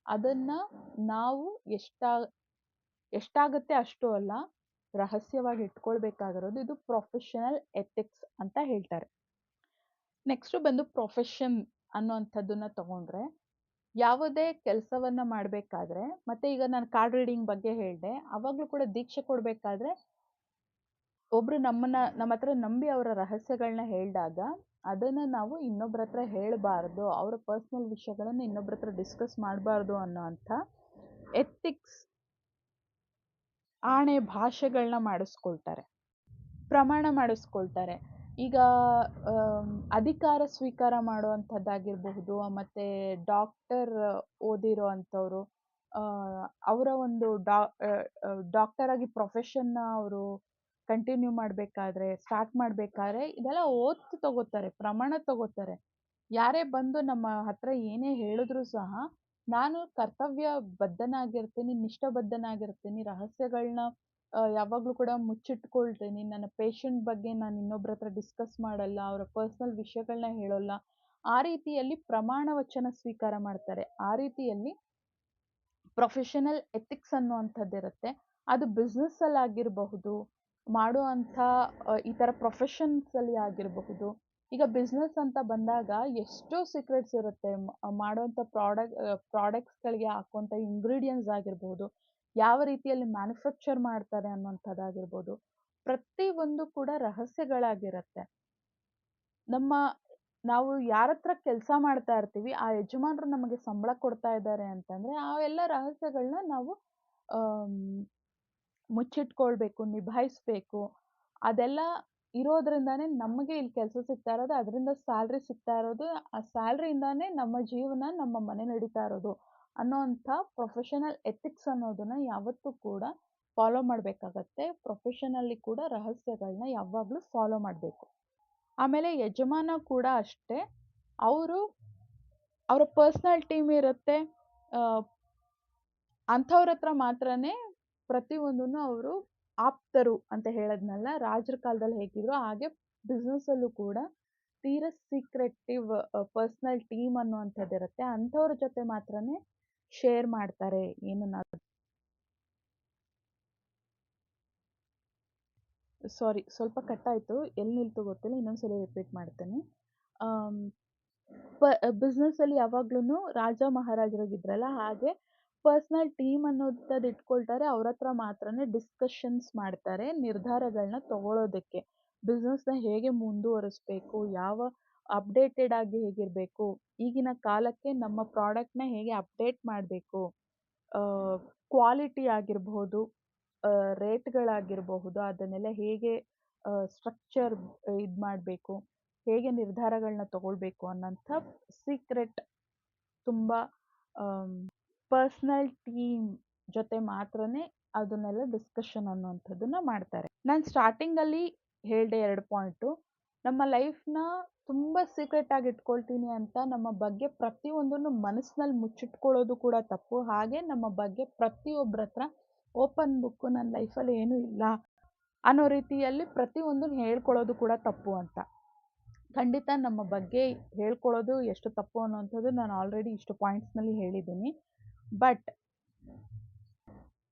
ಅದನ್ನ ನಾವು ಎಷ್ಟಾಗತ್ತೆ ಅಷ್ಟು ಅಲ್ಲ, ರಹಸ್ಯವಾಗಿ ಇಟ್ಕೊಳ್ಬೇಕಾಗಿರೋದು. ಇದು ಪ್ರೊಫೆಷನಲ್ ಎಥಿಕ್ಸ್ ಅಂತ ಹೇಳ್ತಾರೆ. ನೆಕ್ಸ್ಟು ಬಂದು ಪ್ರೊಫೆಷನ್ ಅನ್ನುವಂಥದ್ದನ್ನ ತಗೊಂಡ್ರೆ, ಯಾವುದೇ ಕೆಲಸವನ್ನ ಮಾಡಬೇಕಾದ್ರೆ, ಮತ್ತೆ ಈಗ ನಾನು ಕಾರ್ಡ್ ರೀಡಿಂಗ್ ಬಗ್ಗೆ ಹೇಳ್ದೆ, ಅವಾಗ್ಲೂ ಕೂಡ ದೀಕ್ಷೆ ಕೊಡ್ಬೇಕಾದ್ರೆ ಒಬ್ರು ನಮ್ಮ ಹತ್ರ ನಂಬಿ ಅವರ ರಹಸ್ಯಗಳನ್ನ ಹೇಳ್ದಾಗ, ಅದನ್ನ ನಾವು ಇನ್ನೊಬ್ರ ಹತ್ರ ಹೇಳ್ಬಾರ್ದು, ಅವರ ಪರ್ಸನಲ್ ವಿಷಯಗಳನ್ನ ಇನ್ನೊಬ್ರ ಹತ್ರ ಡಿಸ್ಕಸ್ ಮಾಡಬಾರ್ದು ಅನ್ನೋಂಥ ಎಥಿಕ್ಸ್ ಆಣೆ ಭಾಷೆಗಳನ್ನ ಮಾಡಿಸ್ಕೊಳ್ತಾರೆ, ಪ್ರಮಾಣ ಮಾಡಿಸ್ಕೊಳ್ತಾರೆ. ಈಗ ಅಧಿಕಾರ ಸ್ವೀಕಾರ ಮಾಡುವಂಥದ್ದಾಗಿರಬಹುದು, ಮತ್ತೆ ಡಾಕ್ಟರ್ ಓದಿರೋ ಅಂಥವ್ರು, ಅವರ ಒಂದು ಡಾಕ್ಟರ್ ಆಗಿ ಪ್ರೊಫೆಷನ್ನ ಅವರು ಕಂಟಿನ್ಯೂ ಮಾಡಬೇಕಾದ್ರೆ, ಸ್ಟಾರ್ಟ್ ಮಾಡಬೇಕಾದ್ರೆ ಇದೆಲ್ಲ ಓತ್ ತಗೋತಾರೆ, ಪ್ರಮಾಣ ತಗೋತಾರೆ. ಯಾರೇ ಬಂದು ನಮ್ಮ ಹತ್ರ ಏನೇ ಹೇಳಿದ್ರು ಸಹ, ನಾನು ಕರ್ತವ್ಯ ಬದ್ಧನಾಗಿರ್ತೀನಿ, ನಿಷ್ಠಾಬದ್ಧನಾಗಿರ್ತೀನಿ, ರಹಸ್ಯಗಳನ್ನ ಯಾವಾಗಲೂ ಕೂಡ ಮುಚ್ಚಿಟ್ಕೊಳ್ತೀನಿ, ನನ್ನ ಪೇಷಂಟ್ ಬಗ್ಗೆ ನಾನು ಇನ್ನೊಬ್ರ ಹತ್ರ ಡಿಸ್ಕಸ್ ಮಾಡಲ್ಲ, ಅವರ ಪರ್ಸನಲ್ ವಿಷಯಗಳನ್ನ ಹೇಳೋಲ್ಲ. ಆ ರೀತಿಯಲ್ಲಿ ಪ್ರಮಾಣ ವಚನ ಸ್ವೀಕಾರ ಮಾಡ್ತಾರೆ. ಆ ರೀತಿಯಲ್ಲಿ ಪ್ರೊಫೆಷನಲ್ ಎಥಿಕ್ಸ್ ಅನ್ನುವಂಥದ್ದಿರುತ್ತೆ. ಅದು ಬಿಸ್ನೆಸ್ಸಲ್ಲಿ ಆಗಿರಬಹುದು, ಮಾಡುವಂಥ ಈ ಥರ ಪ್ರೊಫೆಷನ್ಸಲ್ಲಿ ಆಗಿರಬಹುದು. ಈಗ ಬಿಸ್ನೆಸ್ ಅಂತ ಬಂದಾಗ ಎಷ್ಟೋ ಸೀಕ್ರೆಟ್ಸ್ ಇರುತ್ತೆ. ಮಾಡುವಂಥ ಪ್ರಾಡಕ್ಟ್ಸ್‌ಗಳಿಗೆ ಹಾಕುವಂಥ ಇಂಗ್ರೀಡಿಯೆಂಟ್ಸ್ ಆಗಿರ್ಬೋದು, ಯಾವ ರೀತಿಯಲ್ಲಿ ಮ್ಯಾನುಫ್ಯಾಕ್ಚರ್ ಮಾಡ್ತಾರೆ ಅನ್ನುವಂಥದ್ದಾಗಿರ್ಬೋದು, ಪ್ರತಿಯೊಂದು ಕೂಡ ರಹಸ್ಯಗಳಾಗಿರತ್ತೆ. ನಾವು ಯಾರತ್ರ ಕೆಲಸ ಮಾಡ್ತಾ ಇರ್ತೀವಿ, ಆ ಯಜಮಾನರು ನಮಗೆ ಸಂಬಳ ಕೊಡ್ತಾ ಇದ್ದಾರೆ ಅಂತಂದ್ರೆ, ಆ ಎಲ್ಲ ರಹಸ್ಯಗಳನ್ನ ನಾವು ಆಮ್, ಮುಚ್ಚಿಟ್ಕೊಳ್ಬೇಕು, ನಿಭಾಯಿಸ್ಬೇಕು. ಅದೆಲ್ಲ ಇರೋದ್ರಿಂದಾನೇ ನಮಗೆ ಇಲ್ಲಿ ಕೆಲಸ ಸಿಗ್ತಾ ಇರೋದು, ಅದರಿಂದ ಸ್ಯಾಲ್ರಿ ಸಿಗ್ತಾ ಇರೋದು, ಆ ಸ್ಯಾಲ್ರಿಯಿಂದಾನೇ ನಮ್ಮ ಜೀವನ, ನಮ್ಮ ಮನೆ ನಡೀತಾ ಇರೋದು ಅನ್ನೋಂಥ ಪ್ರೊಫೆಷನಲ್ ಎಥಿಕ್ಸ್ ಅನ್ನೋದನ್ನ ಯಾವತ್ತೂ ಕೂಡ ಫಾಲೋ ಮಾಡಬೇಕಾಗತ್ತೆ. ಪ್ರೊಫೆಷನಲ್ಲಿ ಕೂಡ ರಹಸ್ಯಗಳನ್ನ ಯಾವಾಗಲೂ ಫಾಲೋ ಮಾಡಬೇಕು. ಆಮೇಲೆ ಯಜಮಾನ ಕೂಡ ಅಷ್ಟೇ, ಅವರ ಪರ್ಸನಲ್ ಟೀಮ್ ಇರುತ್ತೆ. ಅಂಥವ್ರ ಹತ್ರ ಮಾತ್ರನೇ ಪ್ರತಿಯೊಂದನ್ನು ಅವರು ಆಪ್ತರು ಅಂತ ಹೇಳದ್ನಲ್ಲ, ರಾಜರ ಕಾಲದಲ್ಲಿ ಹೇಗಿದ್ರು ಹಾಗೆ ಬಿಸ್ನೆಸ್ಸಲ್ಲೂ ಕೂಡ ತೀರಾ ಸೀಕ್ರೆಟಿವ್ ಪರ್ಸನಲ್ ಟೀಮ್ ಅನ್ನುವಂಥದ್ದಿರುತ್ತೆ. ಅಂಥವ್ರ ಜೊತೆ ಮಾತ್ರನೇ ಶೇರ್ ಮಾಡ್ತಾರೆ ಏನನ್ನಾದ್ರು. ಸಾರಿ, ಸ್ವಲ್ಪ ಕಟ್ಟಾಯಿತು, ಎಲ್ಲಿ ನಿಲ್ತು ಗೊತ್ತಿಲ್ಲ, ಇನ್ನೊಂದ್ಸಲ ರಿಪೀಟ್ ಮಾಡ್ತೇನೆ. ಬಿಸ್ನೆಸ್ಸಲ್ಲಿ ಯಾವಾಗ್ಲೂ ರಾಜ ಮಹಾರಾಜರಾಗಿದ್ರಲ್ಲ, ಹಾಗೆ ಪರ್ಸನಲ್ ಟೀಮ್ ಅನ್ನೋಂಥದ್ದು ಇಟ್ಕೊಳ್ತಾರೆ. ಅವ್ರ ಹತ್ರ ಮಾತ್ರನೇ ಡಿಸ್ಕಷನ್ಸ್ ಮಾಡ್ತಾರೆ, ನಿರ್ಧಾರಗಳನ್ನ ತಗೊಳ್ಳೋದಕ್ಕೆ. ಬಿಸ್ನೆಸ್ನ ಹೇಗೆ ಮುಂದುವರಿಸ್ಬೇಕು, ಯಾವ ಅಪ್ಡೇಟೆಡ್ ಆಗಿ ಹೇಗಿರಬೇಕು, ಈಗಿನ ಕಾಲಕ್ಕೆ ನಮ್ಮ ಪ್ರಾಡಕ್ಟ್ನ ಹೇಗೆ ಅಪ್ಡೇಟ್ ಮಾಡಬೇಕು, ಕ್ವಾಲಿಟಿ ಆಗಿರಬಹುದು, ರೇಟ್ಗಳಾಗಿರಬಹುದು, ಅದನ್ನೆಲ್ಲ ಹೇಗೆ ಸ್ಟ್ರಕ್ಚರ್ ಇದು ಮಾಡಬೇಕು, ಹೇಗೆ ನಿರ್ಧಾರಗಳನ್ನ ತಗೊಳ್ಬೇಕು ಅನ್ನೋಂಥ ಸೀಕ್ರೆಟ್ ತುಂಬ ಪರ್ಸನಲ್ ಟೀಮ್ ಜೊತೆ ಮಾತ್ರನೇ ಅದನ್ನೆಲ್ಲ ಡಿಸ್ಕಷನ್ ಅನ್ನುವಂಥದ್ದನ್ನ ಮಾಡ್ತಾರೆ. ನಾನು ಸ್ಟಾರ್ಟಿಂಗಲ್ಲಿ ಹೇಳಿದೆ 2 ಪಾಯಿಂಟು. ನಮ್ಮ ಲೈಫ್ನ ತುಂಬ ಸೀಕ್ರೆಟ್ ಆಗಿ ಇಟ್ಕೊಳ್ತೀನಿ ಅಂತ ನಮ್ಮ ಬಗ್ಗೆ ಪ್ರತಿಯೊಂದನ್ನು ಮನಸ್ಸಿನಲ್ಲಿ ಮುಚ್ಚಿಟ್ಕೊಳ್ಳೋದು ಕೂಡ ತಪ್ಪು. ಹಾಗೆ ನಮ್ಮ ಬಗ್ಗೆ ಪ್ರತಿಯೊಬ್ಬರ ಹತ್ರ ಓಪನ್ ಬುಕ್ಕು, ನನ್ನ ಲೈಫಲ್ಲಿ ಏನೂ ಇಲ್ಲ ಅನ್ನೋ ರೀತಿಯಲ್ಲಿ ಪ್ರತಿಯೊಂದನ್ನು ಹೇಳ್ಕೊಳ್ಳೋದು ಕೂಡ ತಪ್ಪು ಅಂತ. ಖಂಡಿತ ನಮ್ಮ ಬಗ್ಗೆ ಹೇಳ್ಕೊಳ್ಳೋದು ಎಷ್ಟು ತಪ್ಪು ಅನ್ನೋವಂಥದ್ದು ನಾನು ಆಲ್ರೆಡಿ ಇಷ್ಟು ಪಾಯಿಂಟ್ಸ್ನಲ್ಲಿ ಹೇಳಿದ್ದೀನಿ. ಬಟ್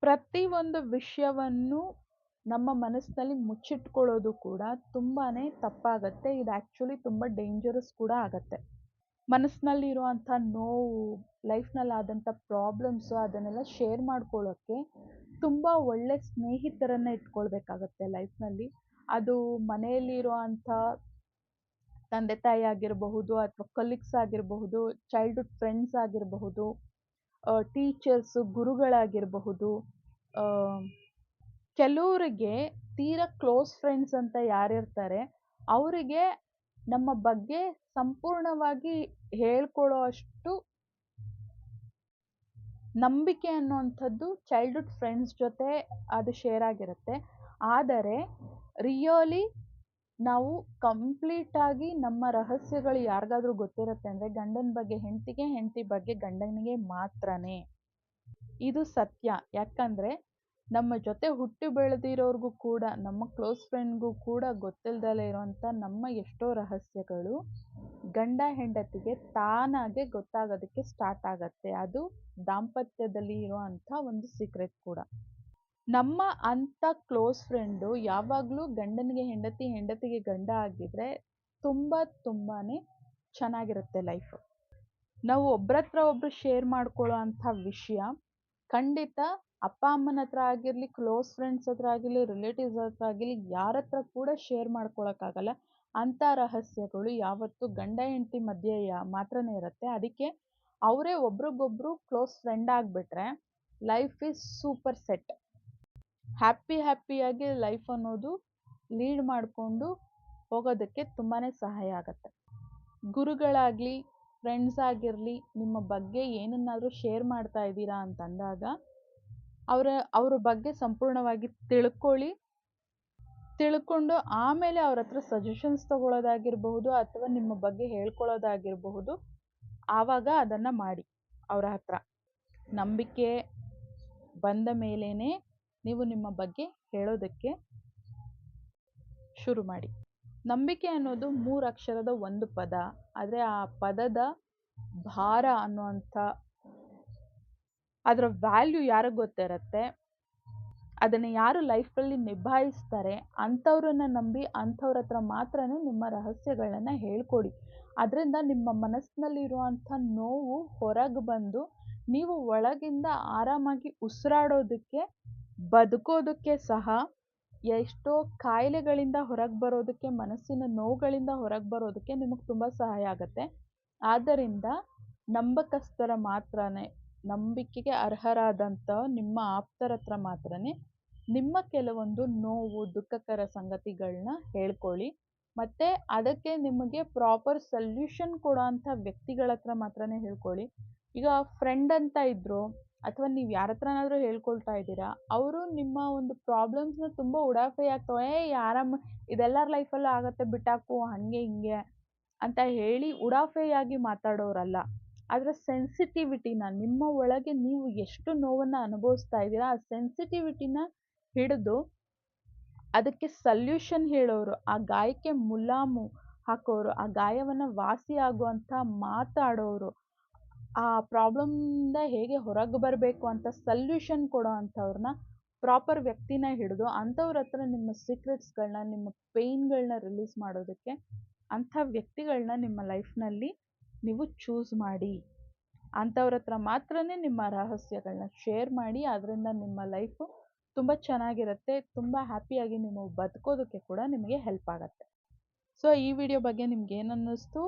ಪ್ರತಿಯೊಂದು ವಿಷಯವನ್ನು ನಮ್ಮ ಮನಸ್ಸಿನಲ್ಲಿ ಮುಚ್ಚಿಟ್ಕೊಳ್ಳೋದು ಕೂಡ ತುಂಬಾ ತಪ್ಪಾಗತ್ತೆ. ಇದು ಆ್ಯಕ್ಚುಲಿ ತುಂಬ ಡೇಂಜರಸ್ ಕೂಡ ಆಗತ್ತೆ. ಮನಸ್ಸಿನಲ್ಲಿರುವಂಥ ನೋವು, ಲೈಫ್ನಲ್ಲಿ ಆದಂಥ ಪ್ರಾಬ್ಲಮ್ಸು, ಅದನ್ನೆಲ್ಲ ಶೇರ್ ಮಾಡ್ಕೊಳ್ಳೋಕ್ಕೆ ತುಂಬ ಒಳ್ಳೆ ಸ್ನೇಹಿತರನ್ನ ಇಟ್ಕೊಳ್ಬೇಕಾಗತ್ತೆ ಲೈಫ್ನಲ್ಲಿ. ಅದು ಮನೆಯಲ್ಲಿರುವಂಥ ತಂದೆ ತಾಯಿ ಆಗಿರಬಹುದು ಅಥವಾ ಕಲೀಗ್ಸ್ ಆಗಿರಬಹುದು, ಚೈಲ್ಡ್ಹುಡ್ ಫ್ರೆಂಡ್ಸ್ ಆಗಿರಬಹುದು, ಟೀಚರ್ಸ್ ಗುರುಗಳಾಗಿರಬಹುದು. ಕೆಲವರಿಗೆ ತೀರಾ ಕ್ಲೋಸ್ ಫ್ರೆಂಡ್ಸ್ ಅಂತ ಯಾರಿರ್ತಾರೆ ಅವರಿಗೆ ನಮ್ಮ ಬಗ್ಗೆ ಸಂಪೂರ್ಣವಾಗಿ ಹೇಳ್ಕೊಳ್ಳೋ ಅಷ್ಟು ನಂಬಿಕೆ ಅನ್ನುವಂಥದ್ದು ಚೈಲ್ಡ್ಹುಡ್ ಫ್ರೆಂಡ್ಸ್ ಜೊತೆ ಅದು ಶೇರ್ ಆಗಿರುತ್ತೆ. ಆದರೆ ರಿಯಲಿ ನಾವು ಕಂಪ್ಲೀಟಾಗಿ ನಮ್ಮ ರಹಸ್ಯಗಳು ಯಾರಿಗಾದ್ರೂ ಗೊತ್ತಿರುತ್ತೆ ಅಂದರೆ ಗಂಡನ ಬಗ್ಗೆ ಹೆಂಡತಿಗೆ, ಹೆಂಡತಿ ಬಗ್ಗೆ ಗಂಡನಿಗೆ ಮಾತ್ರನೇ. ಇದು ಸತ್ಯ. ಯಾಕಂದರೆ ನಮ್ಮ ಜೊತೆ ಹುಟ್ಟಿ ಬೆಳೆದಿರೋರ್ಗೂ ಕೂಡ, ನಮ್ಮ ಕ್ಲೋಸ್ ಫ್ರೆಂಡ್ಗೂ ಕೂಡ ಗೊತ್ತಿಲ್ದಲೇ ಇರೋವಂಥ ನಮ್ಮ ಎಷ್ಟೋ ರಹಸ್ಯಗಳು ಗಂಡ ಹೆಂಡತಿಗೆ ತಾನಾಗೆ ಗೊತ್ತಾಗೋದಕ್ಕೆ ಸ್ಟಾರ್ಟ್ ಆಗತ್ತೆ. ಅದು ದಾಂಪತ್ಯದಲ್ಲಿ ಇರುವಂಥ ಒಂದು ಸೀಕ್ರೆಟ್ ಕೂಡ. ನಮ್ಮ ಅಂಥ ಕ್ಲೋಸ್ ಫ್ರೆಂಡು ಯಾವಾಗಲೂ ಗಂಡನಿಗೆ ಹೆಂಡತಿ, ಹೆಂಡತಿಗೆ ಗಂಡ ಆಗಿದ್ರೆ ತುಂಬಾ ಚೆನ್ನಾಗಿರುತ್ತೆ ಲೈಫು. ನಾವು ಒಬ್ರತ್ರ ಒಬ್ರು ಶೇರ್ ಮಾಡ್ಕೊಳ್ಳೋ ಅಂಥ ವಿಷಯ ಖಂಡಿತ ಅಪ್ಪ ಅಮ್ಮನ ಹತ್ರ ಆಗಿರಲಿ, ಕ್ಲೋಸ್ ಫ್ರೆಂಡ್ಸ್ ಹತ್ರ ಆಗಿರಲಿ, ರಿಲೇಟಿವ್ಸ್ ಹತ್ರ ಆಗಿರಲಿ, ಯಾರ ಹತ್ರ ಕೂಡ ಶೇರ್ ಮಾಡ್ಕೊಳಕ್ಕಾಗಲ್ಲ. ಅಂಥ ರಹಸ್ಯಗಳು ಯಾವತ್ತೂ ಗಂಡ ಹೆಂಡತಿ ಮಧ್ಯೆ ಮಾತ್ರನೇ ಇರುತ್ತೆ. ಅದಕ್ಕೆ ಅವರೇ ಒಬ್ರಿಗೊಬ್ರು ಕ್ಲೋಸ್ ಫ್ರೆಂಡ್ ಆಗಿಬಿಟ್ರೆ ಲೈಫ್ ಈಸ್ ಸೂಪರ್ ಸೆಟ್. ಹ್ಯಾಪಿಯಾಗಿ ಲೈಫ್ ಅನ್ನೋದು ಲೀಡ್ ಮಾಡಿಕೊಂಡು ಹೋಗೋದಕ್ಕೆ ತುಂಬಾ ಸಹಾಯ ಆಗುತ್ತೆ. ಗುರುಗಳಾಗಲಿ, ಫ್ರೆಂಡ್ಸ್ ಆಗಿರಲಿ, ನಿಮ್ಮ ಬಗ್ಗೆ ಏನನ್ನಾದರೂ ಶೇರ್ ಮಾಡ್ತಾ ಇದ್ದೀರಾ ಅಂತಂದಾಗ ಅವ್ರ ಬಗ್ಗೆ ಸಂಪೂರ್ಣವಾಗಿ ತಿಳ್ಕೊಂಡು ಆಮೇಲೆ ಅವ್ರ ಹತ್ರ ಸಜೆಷನ್ಸ್ ತಗೊಳ್ಳೋದಾಗಿರಬಹುದು ಅಥವಾ ನಿಮ್ಮ ಬಗ್ಗೆ ಹೇಳ್ಕೊಳ್ಳೋದಾಗಿರಬಹುದು. ಆವಾಗ ಅದನ್ನು ಮಾಡಿ. ಅವರ ಹತ್ರ ನಂಬಿಕೆ ಬಂದ ಮೇಲೇ ನೀವು ನಿಮ್ಮ ಬಗ್ಗೆ ಹೇಳೋದಕ್ಕೆ ಶುರು ಮಾಡಿ. ನಂಬಿಕೆ ಅನ್ನೋದು 3 ಅಕ್ಷರದ ಒಂದು ಪದ. ಆದರೆ ಆ ಪದದ ಭಾರ ಅನ್ನುವಂಥ ಅದರ ವ್ಯಾಲ್ಯೂ ಯಾರಿಗೆ ಗೊತ್ತಿರುತ್ತೆ, ಅದನ್ನು ಯಾರು ಲೈಫಲ್ಲಿ ನಿಭಾಯಿಸ್ತಾರೆ ಅಂಥವ್ರನ್ನ ನಂಬಿ ಅಂಥವ್ರ ಹತ್ರ ಮಾತ್ರನೇ ನಿಮ್ಮ ರಹಸ್ಯಗಳನ್ನು ಹೇಳ್ಕೊಡಿ. ಅದರಿಂದ ನಿಮ್ಮ ಮನಸ್ಸಿನಲ್ಲಿರುವಂಥ ನೋವು ಹೊರಗೆ ಬಂದು ನೀವು ಒಳಗಿಂದ ಆರಾಮಾಗಿ ಉಸಿರಾಡೋದಕ್ಕೆ, ಬದುಕೋದಕ್ಕೆ ಸಹ, ಎಷ್ಟೋ ಕಾಯಿಲೆಗಳಿಂದ ಹೊರಗೆ ಬರೋದಕ್ಕೆ, ಮನಸ್ಸಿನ ನೋವುಗಳಿಂದ ಹೊರಗೆ ಬರೋದಕ್ಕೆ ನಿಮಗೆ ತುಂಬ ಸಹಾಯ ಆಗುತ್ತೆ. ಆದ್ದರಿಂದ ನಂಬಿಕಸ್ಥರ ಮಾತ್ರನೇ, ನಂಬಿಕೆಗೆ ಅರ್ಹರಾದಂಥ ನಿಮ್ಮ ಆಪ್ತರ ಹತ್ರ ಮಾತ್ರನೇ ನಿಮ್ಮ ಕೆಲವೊಂದು ನೋವು, ದುಃಖಕರ ಸಂಗತಿಗಳನ್ನ ಹೇಳ್ಕೊಳ್ಳಿ. ಮತ್ತು ಅದಕ್ಕೆ ನಿಮಗೆ ಪ್ರಾಪರ್ ಸೊಲ್ಯೂಷನ್ ಕೊಡೋವಂಥ ವ್ಯಕ್ತಿಗಳ ಹತ್ರ ಮಾತ್ರನೇ ಹೇಳ್ಕೊಳ್ಳಿ. ಈಗ ಫ್ರೆಂಡ್ ಅಂತ ಇದ್ದರು ಅಥವಾ ನೀವು ಯಾರ ಹತ್ರನಾದರೂ ಹೇಳ್ಕೊಳ್ತಾ ಇದ್ದೀರಾ, ಅವರು ನಿಮ್ಮ ಒಂದು ಪ್ರಾಬ್ಲಮ್ಸ್ನ ತುಂಬ ಉಡಾಫೆಯಾಗಿ ಇದೆಲ್ಲರ ಲೈಫಲ್ಲೂ ಆಗುತ್ತೆ ಬಿಟ್ಟಾಕು, ಹಾಗೆ ಹಿಂಗೆ ಅಂತ ಹೇಳಿ ಉಡಾಫೆಯಾಗಿ ಮಾತಾಡೋರಲ್ಲ. ಅದರ ಸೆನ್ಸಿಟಿವಿಟಿನ, ನಿಮ್ಮ ಒಳಗೆ ನೀವು ಎಷ್ಟು ನೋವನ್ನು ಅನುಭವಿಸ್ತಾ ಇದ್ದೀರಾ ಆ ಸೆನ್ಸಿಟಿವಿಟಿನ ಹಿಡಿದು ಅದಕ್ಕೆ ಸಲ್ಯೂಷನ್ ಹೇಳೋರು, ಆ ಗಾಯಕ್ಕೆ ಮುಲಾಮು ಹಾಕೋರು, ಆ ಗಾಯವನ್ನು ವಾಸಿ ಆಗುವಂಥ ಮಾತಾಡೋರು, ಆ ಪ್ರಾಬ್ಲಮ್ಮಿಂದ ಹೇಗೆ ಹೊರಗೆ ಬರಬೇಕು ಅಂತ ಸಲ್ಯೂಷನ್ ಕೊಡೋ ಅಂಥವ್ರನ್ನ, ಪ್ರಾಪರ್ ವ್ಯಕ್ತಿನ ಹಿಡಿದು ಅಂಥವ್ರ ಹತ್ರ ನಿಮ್ಮ ಸೀಕ್ರೆಟ್ಸ್ಗಳನ್ನ, ನಿಮ್ಮ ಪೇಯ್ನ್ಗಳನ್ನ ರಿಲೀಸ್ ಮಾಡೋದಕ್ಕೆ ಅಂಥ ವ್ಯಕ್ತಿಗಳನ್ನ ನಿಮ್ಮ ಲೈಫ್ನಲ್ಲಿ ನೀವು ಚೂಸ್ ಮಾಡಿ. ಅಂಥವ್ರ ಹತ್ರ ಮಾತ್ರನೇ ನಿಮ್ಮ ರಹಸ್ಯಗಳನ್ನ ಶೇರ್ ಮಾಡಿ. ಅದರಿಂದ ನಿಮ್ಮ ಲೈಫು ತುಂಬ ಚೆನ್ನಾಗಿರುತ್ತೆ. ತುಂಬ ಹ್ಯಾಪಿಯಾಗಿ ನೀವು ಬದುಕೋದಕ್ಕೆ ಕೂಡ ನಿಮಗೆ ಹೆಲ್ಪ್ ಆಗುತ್ತೆ. ಸೊ ಈ ವಿಡಿಯೋ ಬಗ್ಗೆ ನಿಮ್ಗೆ ಏನು ಅನ್ನಿಸ್ತು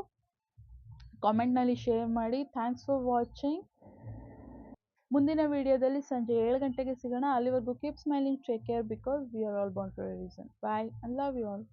ಕಾಮೆಂಟ್ನಲ್ಲಿ ಶೇರ್ ಮಾಡಿ. Thanks for watching. ಮುಂದಿನ ವಿಡಿಯೋದಲ್ಲಿ ಸಂಜೆ 7 ಗಂಟೆಗೆ ಸಿಗೋಣ. ಅಲ್ಲಿವರೆಗೂ keep smiling, take care, because we are all born for a reason. Bye, I love you all.